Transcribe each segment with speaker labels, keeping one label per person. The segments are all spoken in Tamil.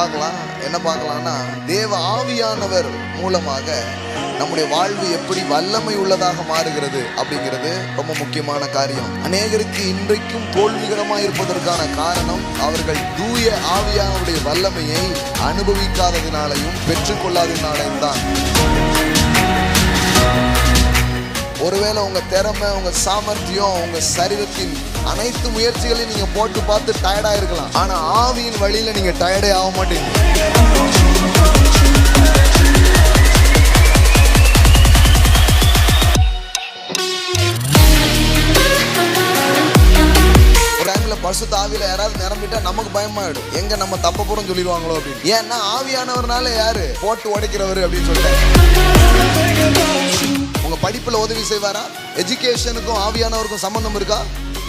Speaker 1: பார்க்கலாம். என்ன பார்க்கலாம்னா, தேவ ஆவியானவர் மூலமாக நம்முடைய வாழ்வு எப்படி வல்லமை உள்ளதாக மாறுகிறது அப்படிங்கிறது ரொம்ப முக்கியமான காரியம். அநேகருக்கு இன்றைக்கும் தோல்விகரமாக இருப்பதற்கான காரணம் அவர்கள் தூய ஆவியானுடைய வல்லமையை அனுபவிக்காததினாலையும் பெற்றுக்கொள்ளாததினாலையும் தான். ஒருவேளை உங்க திறமை, உங்க சாமர்த்தியம், உங்க சரீரத்தின் அனைத்து முயற்சிகளையும் நீங்க போட்டு பார்த்து டயர்டா இருக்கலாம். ஆனா ஆவியின் வழியில நீங்க டயர்டே ஆக மாட்டீங்க. பரிசுத்த ஆவியில யாராவது நிரம்பிட்டா நமக்கு பயமாயிடும். எங்க நம்ம தப்ப போறோம் சொல்லிடுவாங்களோ அப்படின்னு. ஏன்னா ஆவியானவர்னால யாரு போட்டு உடைக்கிறவர் அப்படின்னு சொல்லிட்டாரு. உங்க படிப்புல உதவி செய்வாரா? எஜுகேஷனுக்கும் ஆவியானவருக்கும் சம்பந்தம் இருக்கா?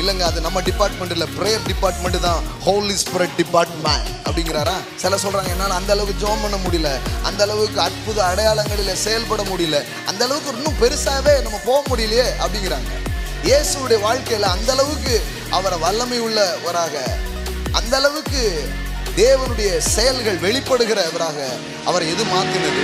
Speaker 1: இல்லங்க, அது நம்ம டிபார்ட்மெண்ட் இல்ல, பிரேயர் டிபார்ட்மெண்ட் தான். ஹோலி ஸ்பிரிட் டிபார்ட்மெண்ட் அப்படிங்கிறாரா? சில சொல்றாங்க என்னால அந்த அளவுக்கு ஜெபம் பண்ண முடியல, அந்த அளவுக்கு அற்புத அடையாளங்களில் செயல்பட முடியல, அந்த அளவுக்கு இன்னும் பெருசாவே நம்ம போக முடியலையே அப்படிங்கிறாங்க. இயேசுடைய வாழ்க்கையில அந்த அளவுக்கு அவரை வல்லமை உள்ளவராக, அந்த அளவுக்கு தேவனுடைய செயல்கள் வெளிப்படுகிறவராக அவரை எது மாற்றினது?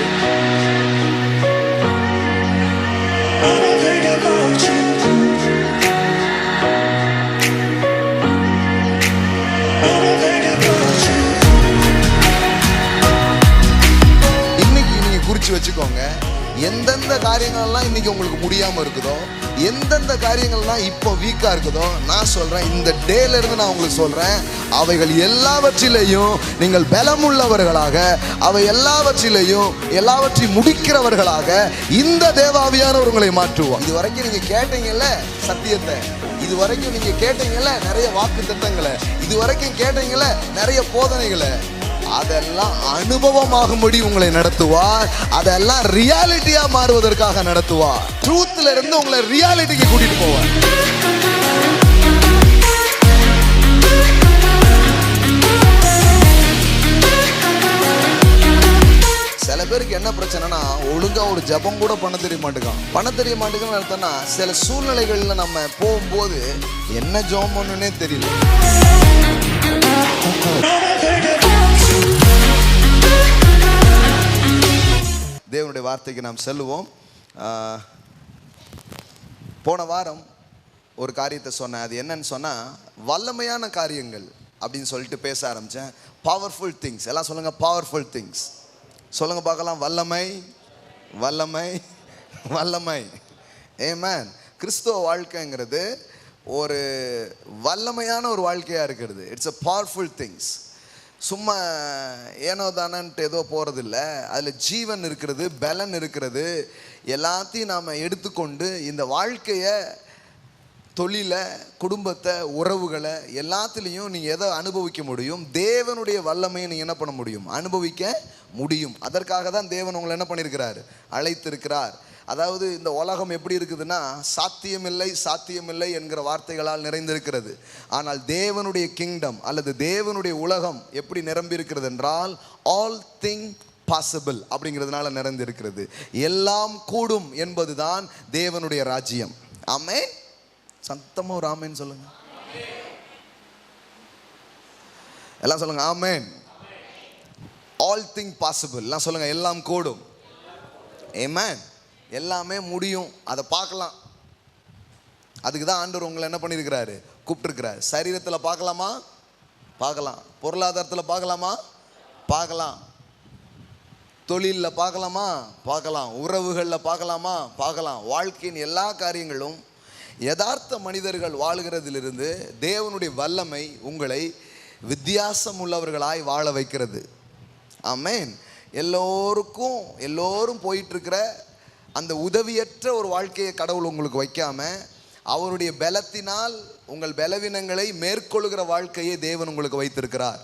Speaker 1: இன்னைக்கு நீங்க குறிச்சு வச்சுக்கோங்க. எந்தெந்த காரியங்கள்லாம் இன்னைக்கு உங்களுக்கு முடியாம இருக்குதோ, எந்தெந்த காரியங்கள்லாம் இப்போ வீக்கா இருக்குதோ, நான் சொல்றேன், இந்த டேல இருந்து நான் உங்களுக்கு சொல்றேன், அவைகள் எல்லாவற்றிலையும் நீங்கள் பலமுள்ளவர்களாக, அவை எல்லாவற்றையும் முடிக்கிறவர்களாக இந்த தேவாவியானவர் உங்களை மாற்றுவார். இது வரைக்கும் நீங்க கேட்டீங்கல்ல சத்தியத்தை, இது வரைக்கும் நீங்க கேட்டீங்கல்ல நிறைய வாக்கு திட்டங்களை, இது வரைக்கும் கேட்டீங்கல்ல நிறைய போதனைகளை, அதெல்லாம் அனுபவமாகும்படி உங்களை நடத்துவார். அதெல்லாம் ரியாலிட்டியா மாறுவதற்காக நடத்துவார். ட்ரூத்ல இருந்து உங்களை ரியாலிட்டிக்கு கூட்டிட்டு போவார். சில பேருக்கு என்ன பிரச்சனைனா, ஒழுங்கா ஒரு ஜபம் கூட பண்ண தெரிய மாட்டேங்குன்னு அர்த்தம்னா, சில சூழ்நிலைகள்ல நம்ம போகும்போது என்ன ஜெபம் பண்ணணும்னே தெரியல. தேவனுடைய வார்த்தைக்கு நாம் செல்லுவோம். போன வாரம் ஒரு காரியத்தை சொன்னேன். அது என்னன்னு சொன்னா, வல்லமையான காரியங்கள் அப்படின்னு சொல்லிட்டு பேச ஆரம்பிச்சேன். Powerful things. எல்லாம் சொல்லுங்க, பவர்ஃபுல் திங்ஸ் சொல்லுங்க பார்க்கலாம். வல்லமை, வல்லமை, வல்லமை. ஆமென். கிறிஸ்துவ வாழ்க்கைங்கிறது ஒரு வல்லமையான ஒரு வாழ்க்கையாக இருக்கிறது. It's a powerful things. சும்மா ஏனோ தானன்ட்டு ஏதோ போகிறதில்ல. அதில் ஜீவன் இருக்கிறது, பலன் இருக்கிறது. எல்லாத்தையும் நாம் எடுத்துக்கொண்டு இந்த வாழ்க்கையை, தொழிலை, குடும்பத்தை, உறவுகளை எல்லாத்துலேயும் நீங்கள் எதை அனுபவிக்க முடியும்? தேவனுடைய வல்லமையை நீங்கள் என்ன பண்ண முடியும்? அனுபவிக்க முடியும். அதற்காக தான் தேவன் உங்களை என்ன பண்ணியிருக்கிறார்? அழைத்திருக்கிறார். அதாவது இந்த உலகம் எப்படி இருக்குதுன்னா, சாத்தியமில்லை சாத்தியமில்லை என்கிற வார்த்தைகளால் நிறைந்திருக்கிறது. ஆனால் தேவனுடைய கிங்டம் அல்லது தேவனுடைய உலகம் எப்படி நிரம்பி இருக்கிறது என்றால், ஆல் திங் பாசிபிள் அப்படிங்கிறதுனால நிறைந்திருக்கிறது. எல்லாம் கூடும் என்பதுதான் தேவனுடைய ராஜ்யம். ஆமென். சத்தமா ஒரு ஆமென் சொல்லுங்க. எல்லாம் சொல்லுங்க ஆமென். All thing possible. எல்லாம் சொல்லுங்க, எல்லாம் கூடும். ஆமென். எல்லாமே முடியும். அதை பார்க்கலாம். அதுக்கு தான் ஆண்டவர் உங்களை என்ன பண்ணியிருக்கிறாரு? கூப்பிட்டுருக்கிறார். சரீரத்தில் பார்க்கலாமா? பார்க்கலாம். பொருளாதாரத்தில் பார்க்கலாமா? பார்க்கலாம். தொழிலில் பார்க்கலாமா? பார்க்கலாம். உறவுகளில் பார்க்கலாமா? பார்க்கலாம். வாழ்க்கையின் எல்லா காரியங்களும் யதார்த்த மனிதர்கள் வாழ்கிறதிலிருந்து தேவனுடைய வல்லமை உங்களை வித்தியாசம் உள்ளவர்களாய் வாழ வைக்கிறது. ஆமென். எல்லோரும் போயிட்டுருக்கிற அந்த உதவியற்ற ஒரு வாழ்க்கையை கடவுள் உங்களுக்கு வைக்காம, அவருடைய பலத்தினால் உங்கள் பலவீனங்களை மேற்கொள்கிற வாழ்க்கையை தேவன் உங்களுக்கு வைத்திருக்கிறார்.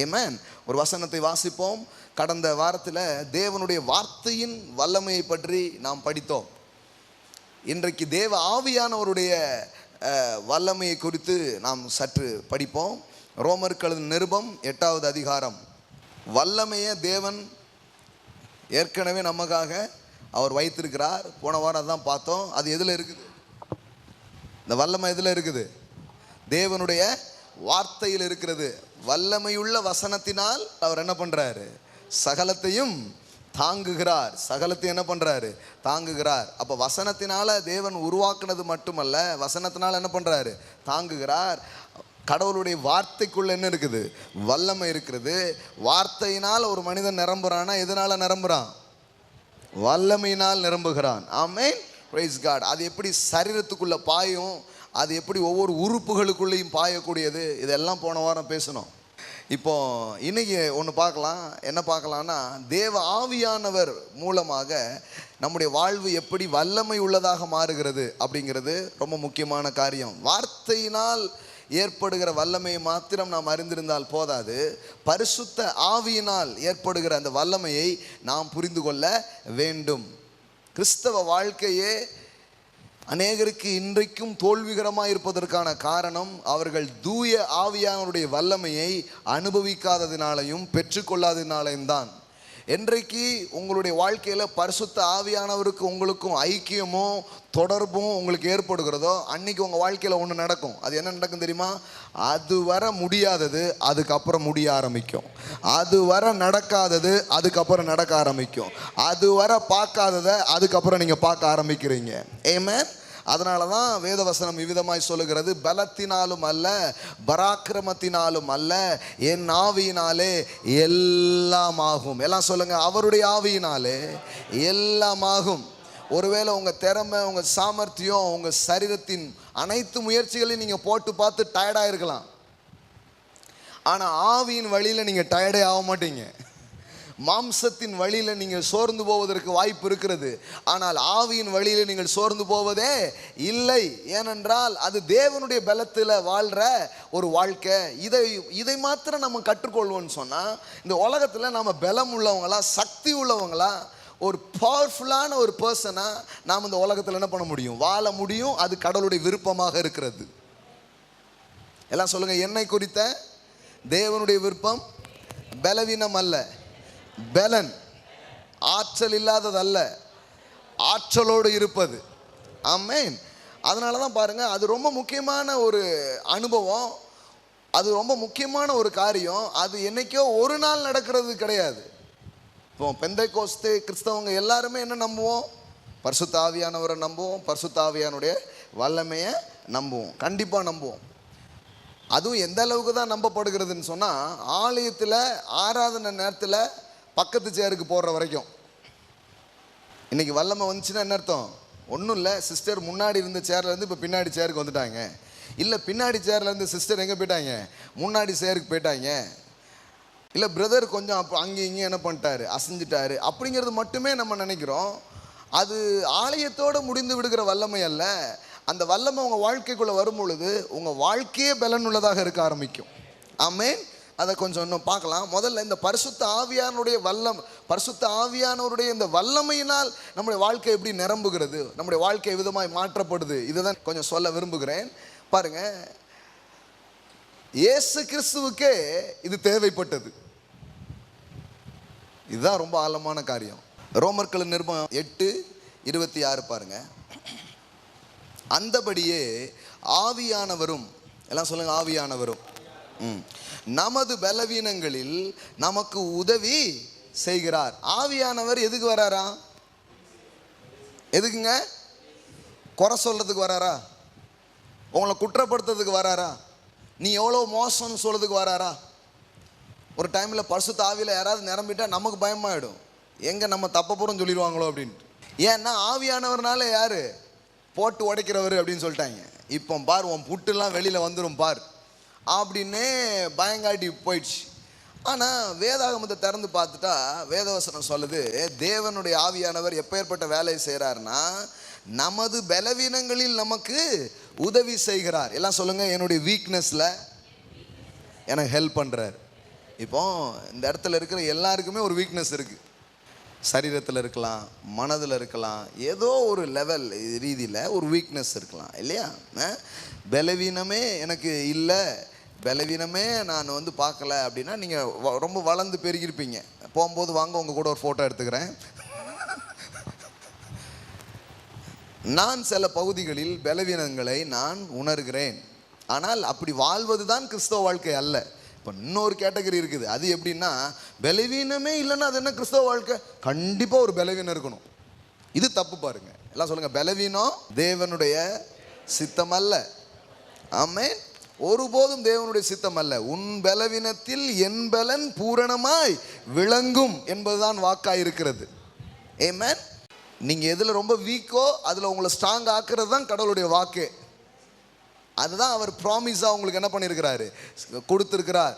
Speaker 1: ஆமென். ஒரு வசனத்தை வாசிப்போம். கடந்த வாரத்தில் தேவனுடைய வார்த்தையின் வல்லமையை பற்றி நாம் படித்தோம். இன்றைக்கு தேவ ஆவியானவருடைய வல்லமையை குறித்து நாம் சற்று படிப்போம். ரோமருக்கு எழுதின நிருபம் 8வது அதிகாரம். வல்லமையை தேவன் ஏற்கனவே நமக்காக அவர் வைத்திருக்கிறார். போன வாரம் தான் பார்த்தோம். அது எதில் இருக்குது? இந்த வல்லமை எதில் இருக்குது? தேவனுடைய வார்த்தையில் இருக்கிறது. வல்லமையுள்ள வசனத்தினால் அவர் என்ன பண்றாரு? சகலத்தையும் தாங்குகிறார். சகலத்தையும் என்ன பண்றாரு? தாங்குகிறார். அப்ப வசனத்தினால தேவன் உருவாக்குனது மட்டுமல்ல, வசனத்தினால என்ன பண்றாரு? தாங்குகிறார். கடவுளுடைய வார்த்தைக்குள்ள என்ன இருக்குது? வல்லமை இருக்கிறது. வார்த்தையினால் ஒரு மனிதன் நிரம்புறானா எதனால நிரம்புறான்? வல்லமையினால் நிரம்புகிறான். ஆமென், பிரைஸ் காட். அது எப்படி சரீரத்துக்குள்ள பாயும், அது எப்படி ஒவ்வொரு உறுப்புகளுக்குள்ளேயும் பாயக்கூடியது, இதெல்லாம் போன வாரம் பேசணும். இப்போ இன்னைக்கு ஒன்று பார்க்கலாம். என்ன பார்க்கலாம்னா, தேவ ஆவியானவர் மூலமாக நம்முடைய வாழ்வு எப்படி வல்லமை உள்ளதாக மாறுகிறது அப்படிங்கிறது ரொம்ப முக்கியமான காரியம். வார்த்தையினால் ஏற்படுகிற வல்லமையை மாத்திரம் நாம் அறிந்திருந்தால் போதாது, பரிசுத்த ஆவியினால் ஏற்படுகிற அந்த வல்லமையை நாம் புரிந்து கொள்ள வேண்டும். கிறிஸ்தவ வாழ்க்கையே அநேகருக்கு இன்றைக்கும் தோல்விகரமாக இருப்பதற்கான காரணம் அவர்கள் தூய ஆவியானவருடைய வல்லமையை அனுபவிக்காததினாலையும் பெற்றுக்கொள்ளாததினாலையும் தான். என்றைக்கு உங்களுடைய வாழ்க்கையில் பரிசுத்த ஆவியானவருக்கு உங்களுக்கும் ஐக்கியமோ தொடர்பும் உங்களுக்கு ஏற்படுகிறதோ அன்னைக்கு உங்கள் வாழ்க்கையில் ஒன்று நடக்கும். அது என்ன நடக்கும் தெரியுமா? அது வர முடியாதது அதுக்கப்புறம் முடிய ஆரம்பிக்கும். அது வர நடக்காதது அதுக்கப்புறம் நடக்க ஆரம்பிக்கும். அது வர பார்க்காததை அதுக்கப்புறம் நீங்கள் பார்க்க ஆரம்பிக்கிறீங்க. ஆமென். அதனால தான் வேதவசனம் விவிதமாய் சொல்லுகிறது, பலத்தினாலும் அல்ல பராக்கிரமத்தினாலும் அல்ல, என் ஆவியினாலே எல்லாம் ஆகும். எல்லாம் சொல்லுங்க, அவருடைய ஆவியினாலே எல்லாம் ஆகும். ஒருவேளை உங்கள் திறமை, உங்கள் சாமர்த்தியம், உங்கள் சரீரத்தின் அனைத்து முயற்சிகளையும் நீங்கள் போட்டு பார்த்து டயர்டாக இருக்கலாம். ஆனால் ஆவியின் வழியில் நீங்கள் டயர்டே ஆக மாட்டீங்க. மாம்சத்தின் வழியில் நீங்கள் சோர்ந்து போவதற்கு வாய்ப்பு இருக்கிறது. ஆனால் ஆவியின் வழியில் நீங்கள் சோர்ந்து போவதே இல்லை. ஏனென்றால் அது தேவனுடைய பலத்தில் வாழ்கிற ஒரு வாழ்க்கை. இதை மாத்திரம் நம்ம கற்றுக்கொள்வோம்னு சொன்னால், இந்த உலகத்தில் நம்ம பலம் உள்ளவங்களா, சக்தி உள்ளவங்களா, ஒரு பவர்ஃபுல்லான ஒரு பர்சனாக நாம் இந்த உலகத்தில் என்ன பண்ண முடியும்? வாழ முடியும். அது கடவுளுடைய விருப்பமாக இருக்கிறது. எல்லாம் சொல்லுங்கள், என்னை குறித்த தேவனுடைய விருப்பம் பலவீனம் அல்ல, பலன். ஆற்றல் இல்லாததல்ல, ஆற்றலோடு இருப்பது. ஆமென். அதனால தான் பாருங்கள், அது ரொம்ப முக்கியமான ஒரு அனுபவம், அது ரொம்ப முக்கியமான ஒரு காரியம். அது என்னைக்கோ ஒரு நாள் நடக்கிறது கிடையாது. இப்போ பெந்தைக்கோஸ்து கிறிஸ்தவங்க எல்லாருமே என்ன நம்புவோம்? பரிசுத்த ஆவியானவரை நம்புவோம், பரிசுத்த ஆவியானுடைய வல்லமையை நம்புவோம், கண்டிப்பாக நம்புவோம். அதுவும் எந்த அளவுக்கு தான் நம்பப்படுகிறதுன்னு சொன்னால், ஆலயத்தில் ஆராதனை நேரத்தில் பக்கத்து சேருக்கு போடுற வரைக்கும். இன்றைக்கி வல்லமை வந்துச்சுன்னா என்ன அர்த்தம்? ஒன்றும் இல்லை, சிஸ்டர் முன்னாடி இருந்த சேர்லேருந்து இப்போ பின்னாடி சேருக்கு வந்துட்டாங்க. இல்லை, பின்னாடி சேர்லேருந்து சிஸ்டர் எங்கே போயிட்டாங்க? முன்னாடி சேருக்கு போயிட்டாங்க. இல்லை, பிரதர் கொஞ்சம் அப்போ அங்கே இங்கே என்ன பண்ணிட்டாரு, அசைஞ்சிட்டாரு, அப்படிங்கிறது மட்டுமே நம்ம நினைக்கிறோம். அது ஆலயத்தோடு முடிந்து விடுகிற வல்லமை அல்ல. அந்த வல்லமை உங்கள் வாழ்க்கைக்குள்ளே வரும் பொழுது உங்கள் வாழ்க்கையே பலனுள்ளதாக இருக்க ஆரம்பிக்கும். ஆமென். அதை கொஞ்சம் இன்னும் பார்க்கலாம். முதல்ல இந்த பரிசுத்த ஆவியானுடைய பரிசுத்த ஆவியானவருடைய இந்த வல்லமையினால் நம்முடைய வாழ்க்கை எப்படி நிரம்புகிறது, நம்முடைய வாழ்க்கை விதமாய் மாற்றப்படுது, இதை தான் கொஞ்சம் சொல்ல விரும்புகிறேன். பாருங்க, இயேசு கிறிஸ்துவுக்கே இது தேவைப்பட்டது. இதுதான் ரொம்ப ஆழமான காரியம். ரோமர்கள் நிருபம் 8:26 பாருங்க. அந்தபடியே ஆவியானவரும், எல்லாம் சொல்லுங்க, ஆவியானவரும் நமது பலவீனங்களில் நமக்கு உதவி செய்கிறார். ஆவியானவர் எதுக்கு வராரா? எதுக்குங்க? குறை சொல்றதுக்கு வராரா? உங்களை குற்றப்படுத்துறதுக்கு வராரா? நீ எவ்வளோ மோசம்னு சொல்றதுக்கு வராரா? ஒரு டைமில் பரிசுத்த ஆவியில் யாராவது நிரம்பிட்டா நமக்கு பயமாயிடும், எங்கே நம்ம தப்பப்புறம் சொல்லிடுவாங்களோ அப்படின்ட்டு. ஏன்னா ஆவியானவர்னால யார்? போட்டு உடைக்கிறவர் அப்படின்னு சொல்லிட்டாங்க. இப்போ பார், உன் புட்டுலாம் வெளியில் வந்துடும் பார் அப்படின்னே பயங்காட்டி போயிடுச்சு. ஆனால் வேதாகமத்தை திறந்து பார்த்துட்டா வேதவசனம் சொல்லுது, தேவனுடைய ஆவியானவர் எப்பேற்பட்ட வேலையை செய்கிறாருன்னா, நமது பலவீனங்களில் நமக்கு உதவி செய்கிறார். எல்லாம் சொல்லுங்கள், என்னுடைய வீக்னஸில் எனக்கு ஹெல்ப் பண்ணுறார். இப்போ இந்த இடத்துல இருக்கிற எல்லாருக்குமே ஒரு வீக்னஸ் இருக்குது. சரீரத்தில் இருக்கலாம், மனதில் இருக்கலாம், ஏதோ ஒரு லெவல் ரீதியில் ஒரு வீக்னஸ் இருக்கலாம் இல்லையா? பலவீனமே எனக்கு இல்லை, பலவீனமே நான் பார்க்கல அப்படின்னா நீங்கள் ரொம்ப வளர்ந்து பெருகிருப்பீங்க. போகும்போது வாங்க, உங்கள் கூட ஒரு ஃபோட்டோ எடுத்துக்கிறேன். நான் சில பகுதிகளில் பலவீனங்களை நான் உணர்கிறேன். ஆனால் அப்படி வாழ்வது தான் கிறிஸ்தவ வாழ்க்கை அல்ல. இப்போ இன்னொரு கேட்டகரி இருக்குது. அது எப்படின்னா, பலவீனமே இல்லைன்னா அது என்ன கிறிஸ்தவ வாழ்க்கை? கண்டிப்பாக ஒரு பலவீனம் இருக்கணும். இது தப்பு பாருங்க. எல்லாம் சொல்லுங்க, பலவீனம் தேவனுடைய சித்தம் அல்ல. ஆமென். ஒருபோதும் தேவனுடைய சித்தம் அல்ல. உன் பலவீனத்தில் என் பலன் பூரணமாய் விளங்கும் என்பதுதான் வாக்காய் இருக்கிறது. ஆமென். நீங்க எதுல ரொம்ப வீக்கோ அதுல உங்களை ஸ்ட்ராங் ஆக்குறது தான் கடவுளுடைய வாக்கு. அதுதான் அவர் ப்ராமிஸா உங்களுக்கு என்ன பண்ணியிருக்கிறாரு, கொடுத்திருக்கிறார்.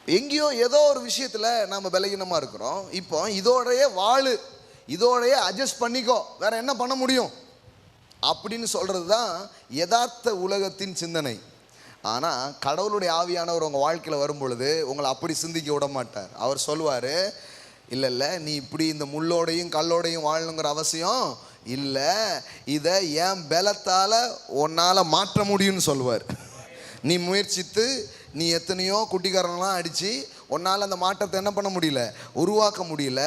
Speaker 1: எங்கேயோ ஏதோ ஒரு விஷயத்துல நாம பலகீனமா இருக்கிறோம். இப்போ இதோடைய வாழு, இதோடைய அட்ஜஸ்ட் பண்ணிக்கோ, வேற என்ன பண்ண முடியும் அப்படின்னு சொல்றது தான் யதார்த்த உலகத்தின் சிந்தனை. ஆனால் கடவுளுடைய ஆவியானவர் உங்கள் வாழ்க்கையில் வரும் பொழுது உங்களை அப்படி சிந்திக்க விட மாட்டார். அவர் சொல்லுவார், இல்லை இல்லை நீ இப்படி இந்த முள்ளோடையும் கல்லோடையும் வாழணுங்கிற அவசியம் இல்லை, இதை என் பலத்தால் உன்னால் மாற்ற முடியும்னு சொல்லுவார். நீ முயற்சித்து நீ எத்தனையோ குட்டிக்காரங்களாம் அடித்து உன்னால் அந்த மாற்றத்தை என்ன பண்ண முடியல, உருவாக்க முடியல.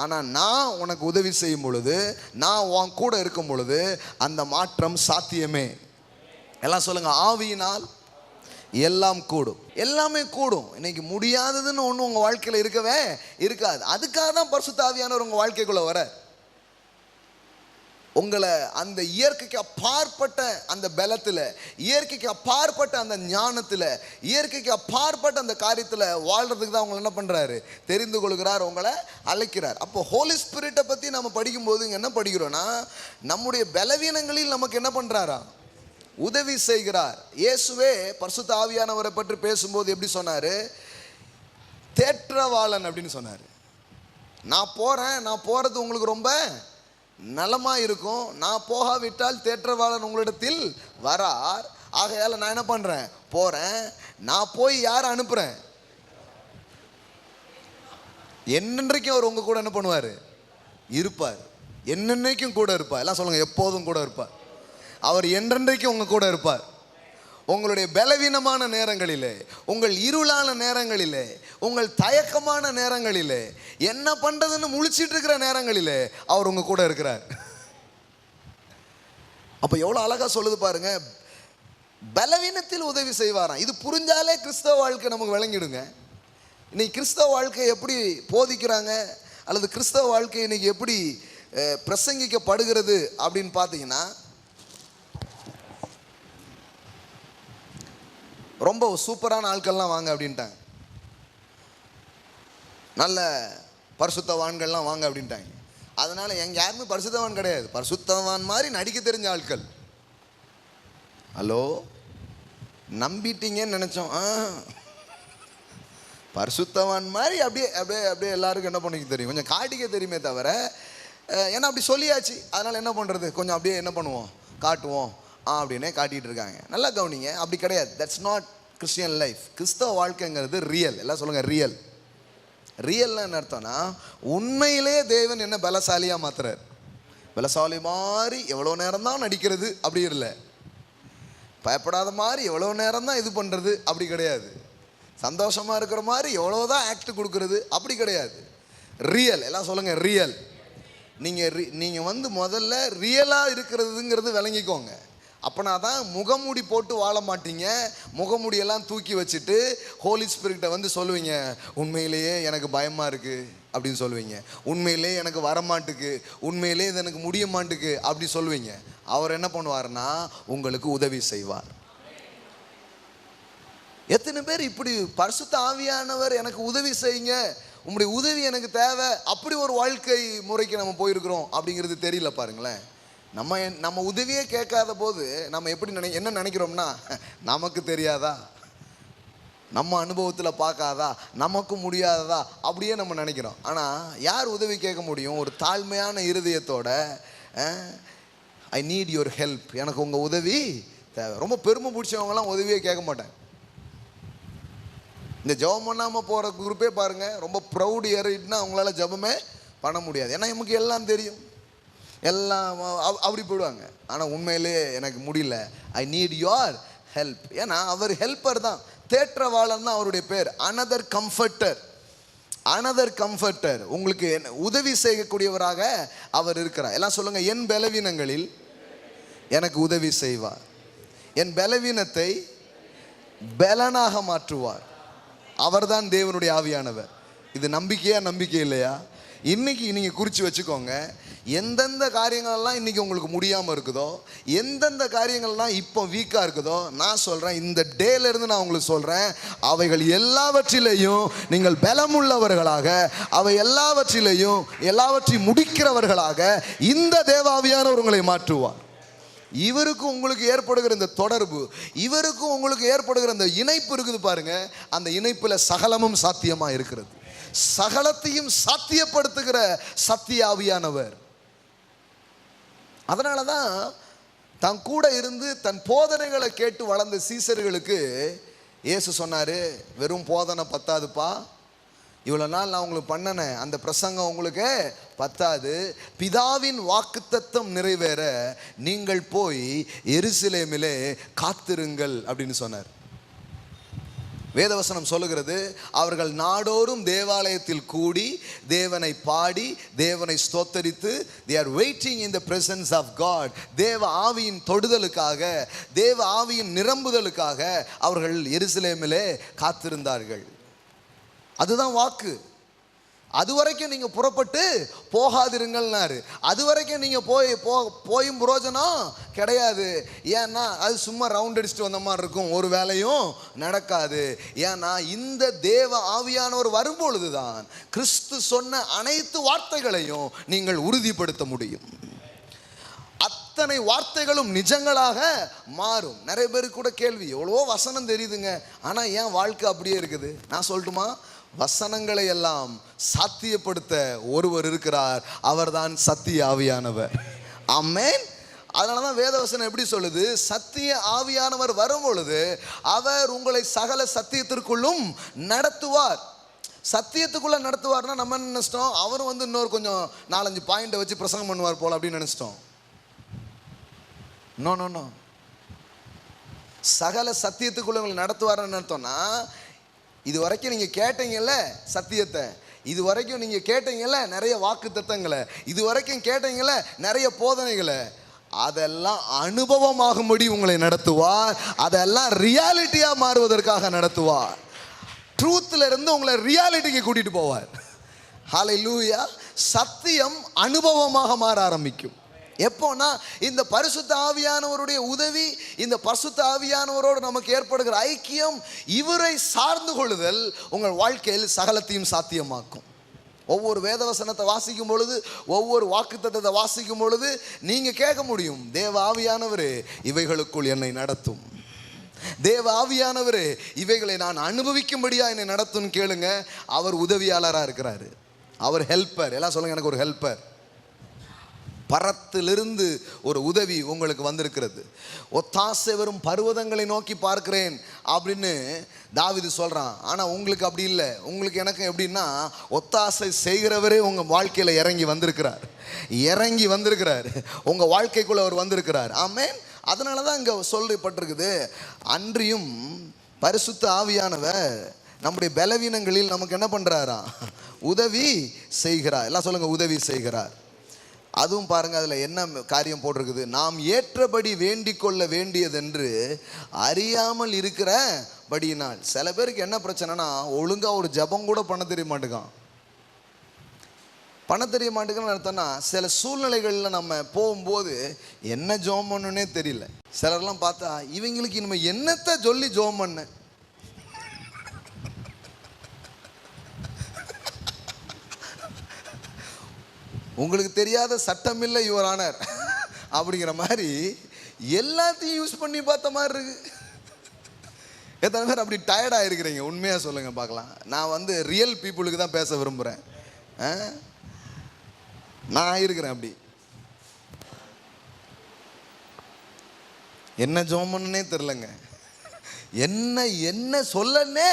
Speaker 1: ஆனால் நான் உனக்கு உதவி செய்யும் பொழுது, நான் உன் கூட இருக்கும் பொழுது அந்த மாற்றம் சாத்தியமே. எல்லாம் சொல்லுங்க, ஆவியினால் எல்லாம் கூடும். எல்லாமே கூடும். இன்னைக்கு முடியாததுன்னு ஒன்று உங்கள் வாழ்க்கையில் இருக்கவே இருக்காது. அதுக்காக தான் பரிசுத்த ஆவியானவர் உங்கள் வாழ்க்கைக்குள்ளே வர, உங்களை அந்த இயற்கைக்கு அப்பாற்பட்ட அந்த பலத்தில், இயற்கைக்கு அப்பாற்பட்ட அந்த ஞானத்தில், இயற்கைக்கு அப்பாற்பட்ட அந்த காரியத்தில் வாழ்கிறதுக்கு தான் உங்களை என்ன பண்ணுறாரு, தெரிந்து கொள்கிறார், உங்களை அழைக்கிறார். அப்போ ஹோலி ஸ்பிரிட்டை பற்றி நம்ம படிக்கும்போது இங்கே என்ன படிக்கிறோன்னா, நம்முடைய பலவீனங்களில் நமக்கு என்ன பண்ணுறாரா, உதவி செய்கிறார். இயேசுவே பரிசுத்த ஆவியானவரை பற்றி பேசும்போது எப்படி சொன்னார், தேற்றவாளன் அப்படின்னு சொன்னார். நான் போகிறேன், நான் போகிறது உங்களுக்கு ரொம்ப நலமாக இருக்கும், நான் போகாவிட்டால் தேற்றவாளன் உங்களிடத்தில் வரார், ஆகையால் நான் என்ன பண்ணுறேன், போகிறேன். நான் போய் யாரை அனுப்புகிறேன், என்னென்றைக்கும் அவர் உங்கள் கூட என்ன பண்ணுவார், இருப்பார். என்னென்னைக்கும் கூட இருப்பார். எல்லாம் சொல்லுங்கள், எப்போதும் கூட இருப்பார். அவர் என்றென்றைக்கும் உங்கள் கூட இருப்பார். உங்களுடைய பலவீனமான நேரங்களிலே, உங்கள் இருளான நேரங்களிலே, உங்கள் தயக்கமான நேரங்களிலே, என்ன பண்ணுறதுன்னு முழிச்சிட்டு இருக்கிற நேரங்களிலே அவர் உங்கள் கூட இருக்கிறார். அப்போ எவ்வளோ அழகாக சொல்லுது பாருங்க, பலவீனத்தில் உதவி செய்வாராம். இது புரிஞ்சாலே கிறிஸ்தவ வாழ்க்கை நமக்கு விளங்கிடுங்க. இன்னைக்கு கிறிஸ்தவ வாழ்க்கை எப்படி போதிக்கிறாங்க, அல்லது கிறிஸ்தவ வாழ்க்கை இன்னைக்கு எப்படி பிரசங்கிக்கப்படுகிறது அப்படின்னு பார்த்தீங்கன்னா, ரொம்ப சூப்பரான ஆட்கள்லாம் வாங்க அப்படின்ட்டாங்க, நல்ல பரிசுத்தவான்கள்லாம் வாங்க அப்படின்ட்டாங்க. அதனால் எங்கள் யாருமே பரிசுத்தவான் கிடையாது, பரிசுத்தவான் மாதிரி நடிக்க தெரிஞ்ச ஆட்கள். ஹலோ, நம்பிட்டீங்கன்னு நினச்சோம். பரிசுத்தவான் மாதிரி அப்படியே அப்படியே அப்படியே எல்லாருக்கும் என்ன பண்ணிக்க தெரியும், கொஞ்சம் காட்டிக்க தெரியுமே தவிர, ஏன்னா அப்படி சொல்லியாச்சு, அதனால் என்ன பண்ணுறது, கொஞ்சம் அப்படியே என்ன பண்ணுவோம், காட்டுவோம் அப்படின்னே காட்டிகிட்டு இருக்காங்க. நல்லா கவனிங்க, அப்படி கிடையாது. That's not Christian life. கிறிஸ்தவ வாழ்க்கைங்கிறது ரியல். எல்லாம் சொல்லுங்கள், ரியல். ரியல்னா என்ன அர்த்தம்னா, உண்மையிலே தேவன் என்ன பலசாலியாக மாத்துறார். பலசாலி மாதிரி எவ்வளோ நேரம் தான் நடிக்கிறது அப்படி இல்லை, பயப்படாத மாதிரி எவ்வளோ நேரம் தான் இது பண்ணுறது அப்படி கிடையாது, சந்தோஷமாக இருக்கிற மாதிரி எவ்வளோதான் ஆக்ட் கொடுக்கறது அப்படி கிடையாது. ரியல். எல்லாம் சொல்லுங்கள், ரியல். நீங்கள் வந்து முதல்ல ரியலாக இருக்கிறதுங்கிறது விளங்கிக்கோங்க. அப்போனா தான் முகமூடி போட்டு வாழ மாட்டீங்க. முகமூடியெல்லாம் தூக்கி வச்சுட்டு ஹோலி ஸ்பிரிட்டை வந்து சொல்லுவீங்க, உண்மையிலேயே எனக்கு பயமாக இருக்குது அப்படின்னு சொல்லுவீங்க, உண்மையிலே எனக்கு வரமாட்டுக்கு, உண்மையிலே இது எனக்கு முடிய மாட்டுக்கு அப்படி சொல்லுவீங்க. அவர் என்ன பண்ணுவார்னா உங்களுக்கு உதவி செய்வார். எத்தனை பேர் இப்படி பரிசுத்த ஆவியானவர் எனக்கு உதவி செய்யுங்க, உங்களுடைய உதவி எனக்கு தேவை, அப்படி ஒரு வாழ்க்கை முறைக்கு நம்ம போயிருக்கிறோம் அப்படிங்கிறது தெரியல பாருங்களேன். நம்ம உதவியே கேட்காத போது நம்ம எப்படி என்ன நினைக்கிறோம்னா, நமக்கு தெரியாதா, நம்ம அனுபவத்தில் பார்க்காதா, நமக்கு முடியாததா அப்படியே நம்ம நினைக்கிறோம். ஆனால் யார் உதவி கேட்க முடியும், ஒரு தாழ்மையான இருதயத்தோட, ஐ நீட் யுவர் ஹெல்ப், எனக்கு உங்கள் உதவி தேவை. ரொம்ப பெருமை பிடிச்சவங்கலாம் உதவியே கேட்க மாட்டாங்க. இந்த ஜெபம் பண்ணாமல் போகிற குரூப்பே பாருங்கள், ரொம்ப ப்ரௌட் ஏறிட்டுனா அவங்களால ஜெபமே பண்ண முடியாது. ஏன்னா நமக்கு எல்லாம் தெரியும், எல்லாம் அப்படி போயிடுவாங்க. ஆனால் உண்மையிலே எனக்கு முடியல, ஐ நீட் யுவர் ஹெல்ப். ஏன்னா அவர் ஹெல்ப்பர் தான், தேற்றவாளன் தான் அவருடைய பேர். அனதர் கம்ஃபர்டர், அனதர் கம்ஃபர்டர், உங்களுக்கு உதவி செய்யக்கூடியவராக அவர் இருக்கிறார். எல்லாம் சொல்லுங்கள், என் பலவீனங்களில் எனக்கு உதவி செய்வார். என் பலவீனத்தை பலனாக மாற்றுவார். அவர்தான் தேவனுடைய ஆவியானவர். இது நம்பிக்கையா நம்பிக்கை இல்லையா? இன்னைக்கு நீங்கள் குறித்து வச்சுக்கோங்க. எந்தெந்த காரியங்கள்லாம் இன்னைக்கு உங்களுக்கு முடியாமல் இருக்குதோ, எந்தெந்த காரியங்கள்லாம் இப்போ வீக்காக இருக்குதோ, நான் சொல்கிறேன், இந்த டேலேருந்து நான் உங்களுக்கு சொல்கிறேன், அவைகள் எல்லாவற்றிலையும் நீங்கள் பலமுள்ளவர்களாக, அவை எல்லாவற்றையும் முடிக்கிறவர்களாக இந்த தேவாவியானவர் உங்களை மாற்றுவார். இவருக்கும் உங்களுக்கு ஏற்படுகிற இந்த தொடர்பு, இவருக்கும் உங்களுக்கு ஏற்படுகிற இந்த இணைப்பு இருக்குது பாருங்க, அந்த இணைப்பில் சகலமும் சாத்தியமாக இருக்கிறது. சகலத்தையும் சாத்தியப்படுத்துகிற சத்திய ஆவியானவர். அதனால தான் தன் கூட இருந்து தன் போதனைகளை கேட்டு வளர்ந்த சீசர்களுக்கு இயேசு சொன்னார், வெறும் போதனை பத்தாதுப்பா, இவ்வளோ நாள் நான் உங்களுக்கு பண்ணினேன் அந்த பிரசங்கம் உங்களுக்கு பத்தாது, பிதாவின் வாக்குத்தத்தம் நிறைவேற நீங்கள் போய் எருசலேமிலே காத்திருங்கள் அப்படின்னு சொன்னார். வேதவசனம் சொல்லுகிறது, அவர்கள் நாடோறும் தேவாலயத்தில் கூடி தேவனை பாடி தேவனை ஸ்தோத்தரித்து, they are waiting in the presence of God. தேவ ஆவியின் தொடுதலுக்காக, தேவ ஆவியின் நிரம்புதலுக்காக அவர்கள் எருசலேமிலே காத்திருந்தார்கள். அதுதான் வாக்கு. அது வரைக்கும் நீங்கள் புறப்பட்டு போகாதிருங்கள்னாரு. அது வரைக்கும் நீங்கள் போயும் புரோஜனம் கிடையாது. ஏன்னா அது சும்மா ரவுண்ட் அடிச்சுட்டு வந்த மாதிரி இருக்கும், ஒரு வேலையும் நடக்காது. ஏன்னா இந்த தேவ ஆவியானவர் வரும்பொழுது தான் கிறிஸ்து சொன்ன அனைத்து வார்த்தைகளையும் நீங்கள் உறுதிப்படுத்த முடியும். அத்தனை வார்த்தைகளும் நிஜங்களாக மாறும். நிறைய பேருக்கு கூட கேள்வி, எவ்வளவோ வசனம் தெரியுதுங்க, ஆனால் ஏன் வாழ்க்கை அப்படியே இருக்குது? நான் சொல்லட்டுமா? வசனங்களை எல்லாம் சாத்தியப்படுத்த ஒருவர் இருக்கிறார், அவர்தான் சத்திய ஆவியானவர். ஆமென். அதனால தான் வேதவசனம் எப்படி சொல்லுது, சத்திய ஆவியானவர் வரும் பொழுது அவர் உங்களை சகல சத்தியத்திற்குள்ளும் நடத்துவார். சத்தியத்துக்குள்ள நடத்துவார்னா நம்ம என்ன நினைச்சிட்டோம், அவரும் வந்து இன்னொரு கொஞ்சம் 4-5 பாயிண்டை வச்சு பிரசங்கம் பண்ணுவார் போல அப்படின்னு நினைச்சிட்டோம். No no no. சகல சத்தியத்துக்குள்ள உங்களை நடத்துவார்னு நினைத்தோம்னா, இது வரைக்கும் நீங்கள் கேட்டீங்கல்ல சத்தியத்தை, இது வரைக்கும் நீங்கள் கேட்டீங்கல்ல நிறைய வாக்கு தத்தங்களை, இது வரைக்கும் கேட்டீங்கல்ல நிறைய போதனைகளை, அதெல்லாம் அனுபவமாகும்படி உங்களை நடத்துவார். அதெல்லாம் ரியாலிட்டியாக மாறுவதற்காக நடத்துவார். ட்ரூத்தில் இருந்து உங்களை ரியாலிட்டிக்கு கூட்டிகிட்டு போவார். ஹல்லேலூயா. சத்தியம் அனுபவமாக மாற ஆரம்பிக்கும். எப்போனா இந்த பரிசுத்த ஆவியானவருடைய உதவி, இந்த பரிசுத்த ஆவியானவரோடு நமக்கு ஏற்படுகிற ஐக்கியம், இவரை சார்ந்து கொள்ளுதல் உங்கள் வாழ்க்கையில் சகலத்தையும் சாத்தியமாக்கும். ஒவ்வொரு வேதவசனத்தை வாசிக்கும் பொழுது, ஒவ்வொரு வாக்குத்தத்தத்தை வாசிக்கும் பொழுது நீங்கள் கேட்க முடியும், தேவ ஆவியானவரே இவைகளுக்குள் என்னை நடத்தும், தேவ ஆவியானவரே இவைகளை நான் அனுபவிக்கும்படியா என்னை நடத்தும் கேளுங்க. அவர் உதவியாளராக இருக்கிறாரு, அவர் ஹெல்ப்பர். எல்லாம் சொல்லுங்க, எனக்கு ஒரு ஹெல்ப்பர். பரத்திலிருந்து ஒரு உதவி உங்களுக்கு வந்திருக்கிறது. ஒத்தாசை வரும் பர்வதங்களை நோக்கி பார்க்கிறேன் அப்படின்னு தாவீது சொல்கிறான். ஆனால் உங்களுக்கு அப்படி இல்லை. உங்களுக்கு எனக்கு எப்படின்னா, ஒத்தாசை செய்கிறவரே உங்கள் வாழ்க்கையில் இறங்கி வந்திருக்கிறார், உங்கள் வாழ்க்கைக்குள்ளே அவர் வந்திருக்கிறார். ஆமென். அதனால தான் இங்கே சொல்லப்பட்டிருக்குது, அன்றியும் பரிசுத்த ஆவியானவர் நம்முடைய பலவீனங்களில் நமக்கு என்ன பண்ணுறாரா, உதவி செய்கிறார். எல்லாம் சொல்லுங்கள், உதவி செய்கிறார். அதுவும் பாருங்க, அதில் என்ன காரியம் போட்டிருக்குது, நாம் ஏற்றபடி வேண்டிக் கொள்ள வேண்டியதென்று அறியாமல் இருக்கிற படியினால். சில பேருக்கு என்ன பிரச்சனைனா, ஒழுங்காக ஒரு ஜபம் கூட பண்ண தெரிய மாட்டேங்குன்னு அர்த்தம்னா, சில சூழ்நிலைகளில் நம்ம போகும்போது என்ன ஜோம் பண்ணுன்னே தெரியல. சிலர்லாம் பார்த்தா இவங்களுக்கு இனிமேல் என்னத்தை சொல்லி ஜோம் பண்ண, உங்களுக்கு தெரியாத சட்டம் இல்லை யுவர் ஆனர் அப்படிங்கிற மாதிரி எல்லாத்தையும் யூஸ் பண்ணி பார்த்த மாதிரி இருக்கு. எத்தனை பேர் அப்படி டயர்டாக இருக்கிறீங்க? உண்மையாக சொல்லுங்கள் பார்க்கலாம். நான் வந்து ரியல் பீப்புளுக்கு தான் பேச விரும்புகிறேன். நான் இருக்கிறேன் அப்படி. என்ன ஜோமன்னே தெரிலங்க, என்ன சொல்லன்னே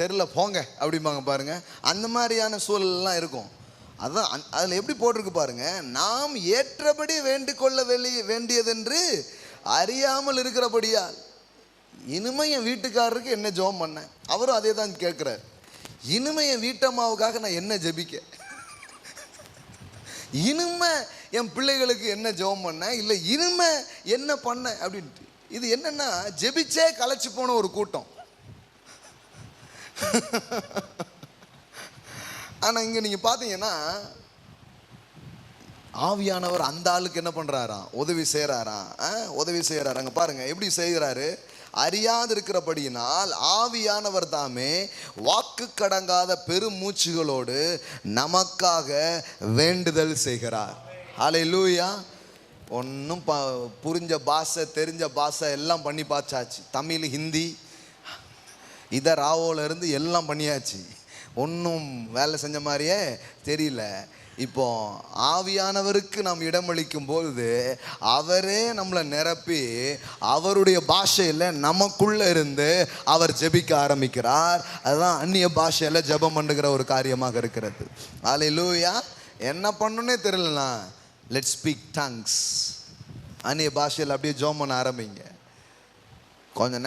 Speaker 1: தெரில, போங்க அப்படிம்பாங்க பாருங்க. அந்த மாதிரியான சூழல்லாம் இருக்கும். அதான் அதில் எப்படி போட்டிருக்கு பாருங்க, நாம் ஏற்றபடி வேண்டிக் கொள்ள வேண்டியதென்று அறியாமல் இருக்கிறபடியால். இனிமே என் வீட்டுக்காரருக்கு என்ன ஜெபம் பண்ண, அவரும் அதே தான் கேட்குறாரு. இனிமே என் வீட்டம்மாவுக்காக நான் என்ன ஜெபிக்க, இனிமே என் பிள்ளைகளுக்கு என்ன ஜெபம் பண்ண, இல்லை இனிமே என்ன பண்ண அப்படின்ட்டு இது என்னன்னா ஜெபிச்சே களைச்சு போன ஒரு கூட்டம். ஆனா இங்க நீங்க பாத்தீங்கன்னா ஆவியானவர் அந்த ஆளுக்கு என்ன பண்றாராம்? உதவி செய்யறாராம். அங்க பாருங்க எப்படி செய்கிறாரு. அறியாது இருக்கிறபடியினால் ஆவியானவர் தாமே வாக்கு கடங்காத பெருமூச்சுகளோடு நமக்காக வேண்டுதல் செய்கிறார். ஹல்லேலூயா. ஒன்றும் புரிஞ்ச பாஷை தெரிஞ்ச பாஷை எல்லாம் பண்ணி பார்த்தாச்சு. தமிழ் ஹிந்தி ராவோல இருந்து எல்லாம் பண்ணியாச்சு. ஒன்றும் வேலை செஞ்ச மாதிரியே தெரியல. இப்போ ஆவியானவருக்கு நாம் இடமளிக்கும் பொழுது அவரே நம்மளை நிரப்பி அவருடைய பாஷையில் நமக்குள்ள இருந்து அவர் ஜெபிக்க ஆரம்பிக்கிறார். அதுதான் அந்நிய பாஷையில் ஜெபம் பண்ணுகிற ஒரு காரியமாக இருக்கிறது. ஹல்லேலூயா. என்ன பண்ணணுன்னே தெரியலண்ணா, லெட்ஸ் ஸ்பீக் டங்ஸ். அந்நிய பாஷையில் அப்படியே ஜெபம் பண்ண ஆரம்பிங்க. கொஞ்ச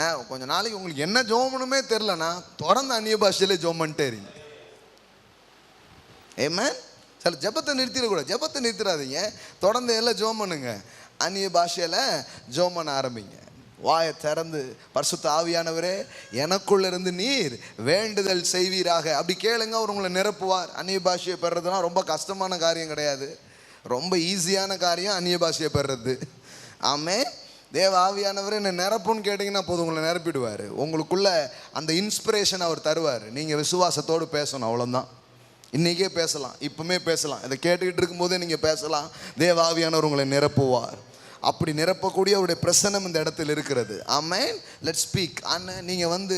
Speaker 1: நாளைக்கு உங்களுக்கு என்ன ஜெபம் பண்ணணுமே தெரியலண்ணா, தொடர்ந்து அந்நிய பாஷையிலே ஜெபம் பண்ணிட்டே இருங்க. ஆமென். சில ஜெபத்தை நிறுத்திடக்கூடாது. ஜெபத்தை நிறுத்திடாதீங்க, தொடர்ந்து எல்லாம் ஜெபம் பண்ணுங்க. அந்நிய பாஷையில் ஜெபம் பண்ண ஆரம்பிங்க. வாயை திறந்து பரிசுத்த ஆவியானவரே எனக்குள்ள இருந்து நீர் வேண்டுதல் செய்வீராக அப்படி கேளுங்க. அவர் உங்களை நிரப்புவார். அந்நிய பாஷையை பெறுறதுனா ரொம்ப கஷ்டமான காரியம் கிடையாது, ரொம்ப ஈஸியான காரியம் அந்நிய பாஷையை பெறுறது. ஆமென். தேவ ஆவியானவரே என்னை நிரப்புன்னு கேட்டிங்கன்னா போதும், உங்களை நிரப்பிடுவார். உங்களுக்குள்ள அந்த இன்ஸ்பிரேஷன் அவர் தருவார். நீங்கள் விசுவாசத்தோடு பேசணும், அவ்வளோதான். இன்றைக்கே பேசலாம், இப்போமே பேசலாம், இதை கேட்டுக்கிட்டு இருக்கும்போதே நீங்கள் பேசலாம். தேவ ஆவியானவர் உங்களை நிரப்புவார். அப்படி நிரப்பக்கூடிய அவருடைய பிரசன்னம் இந்த இடத்துல இருக்கிறது. ஆமென். Let's speak. அண்ணன் நீங்கள்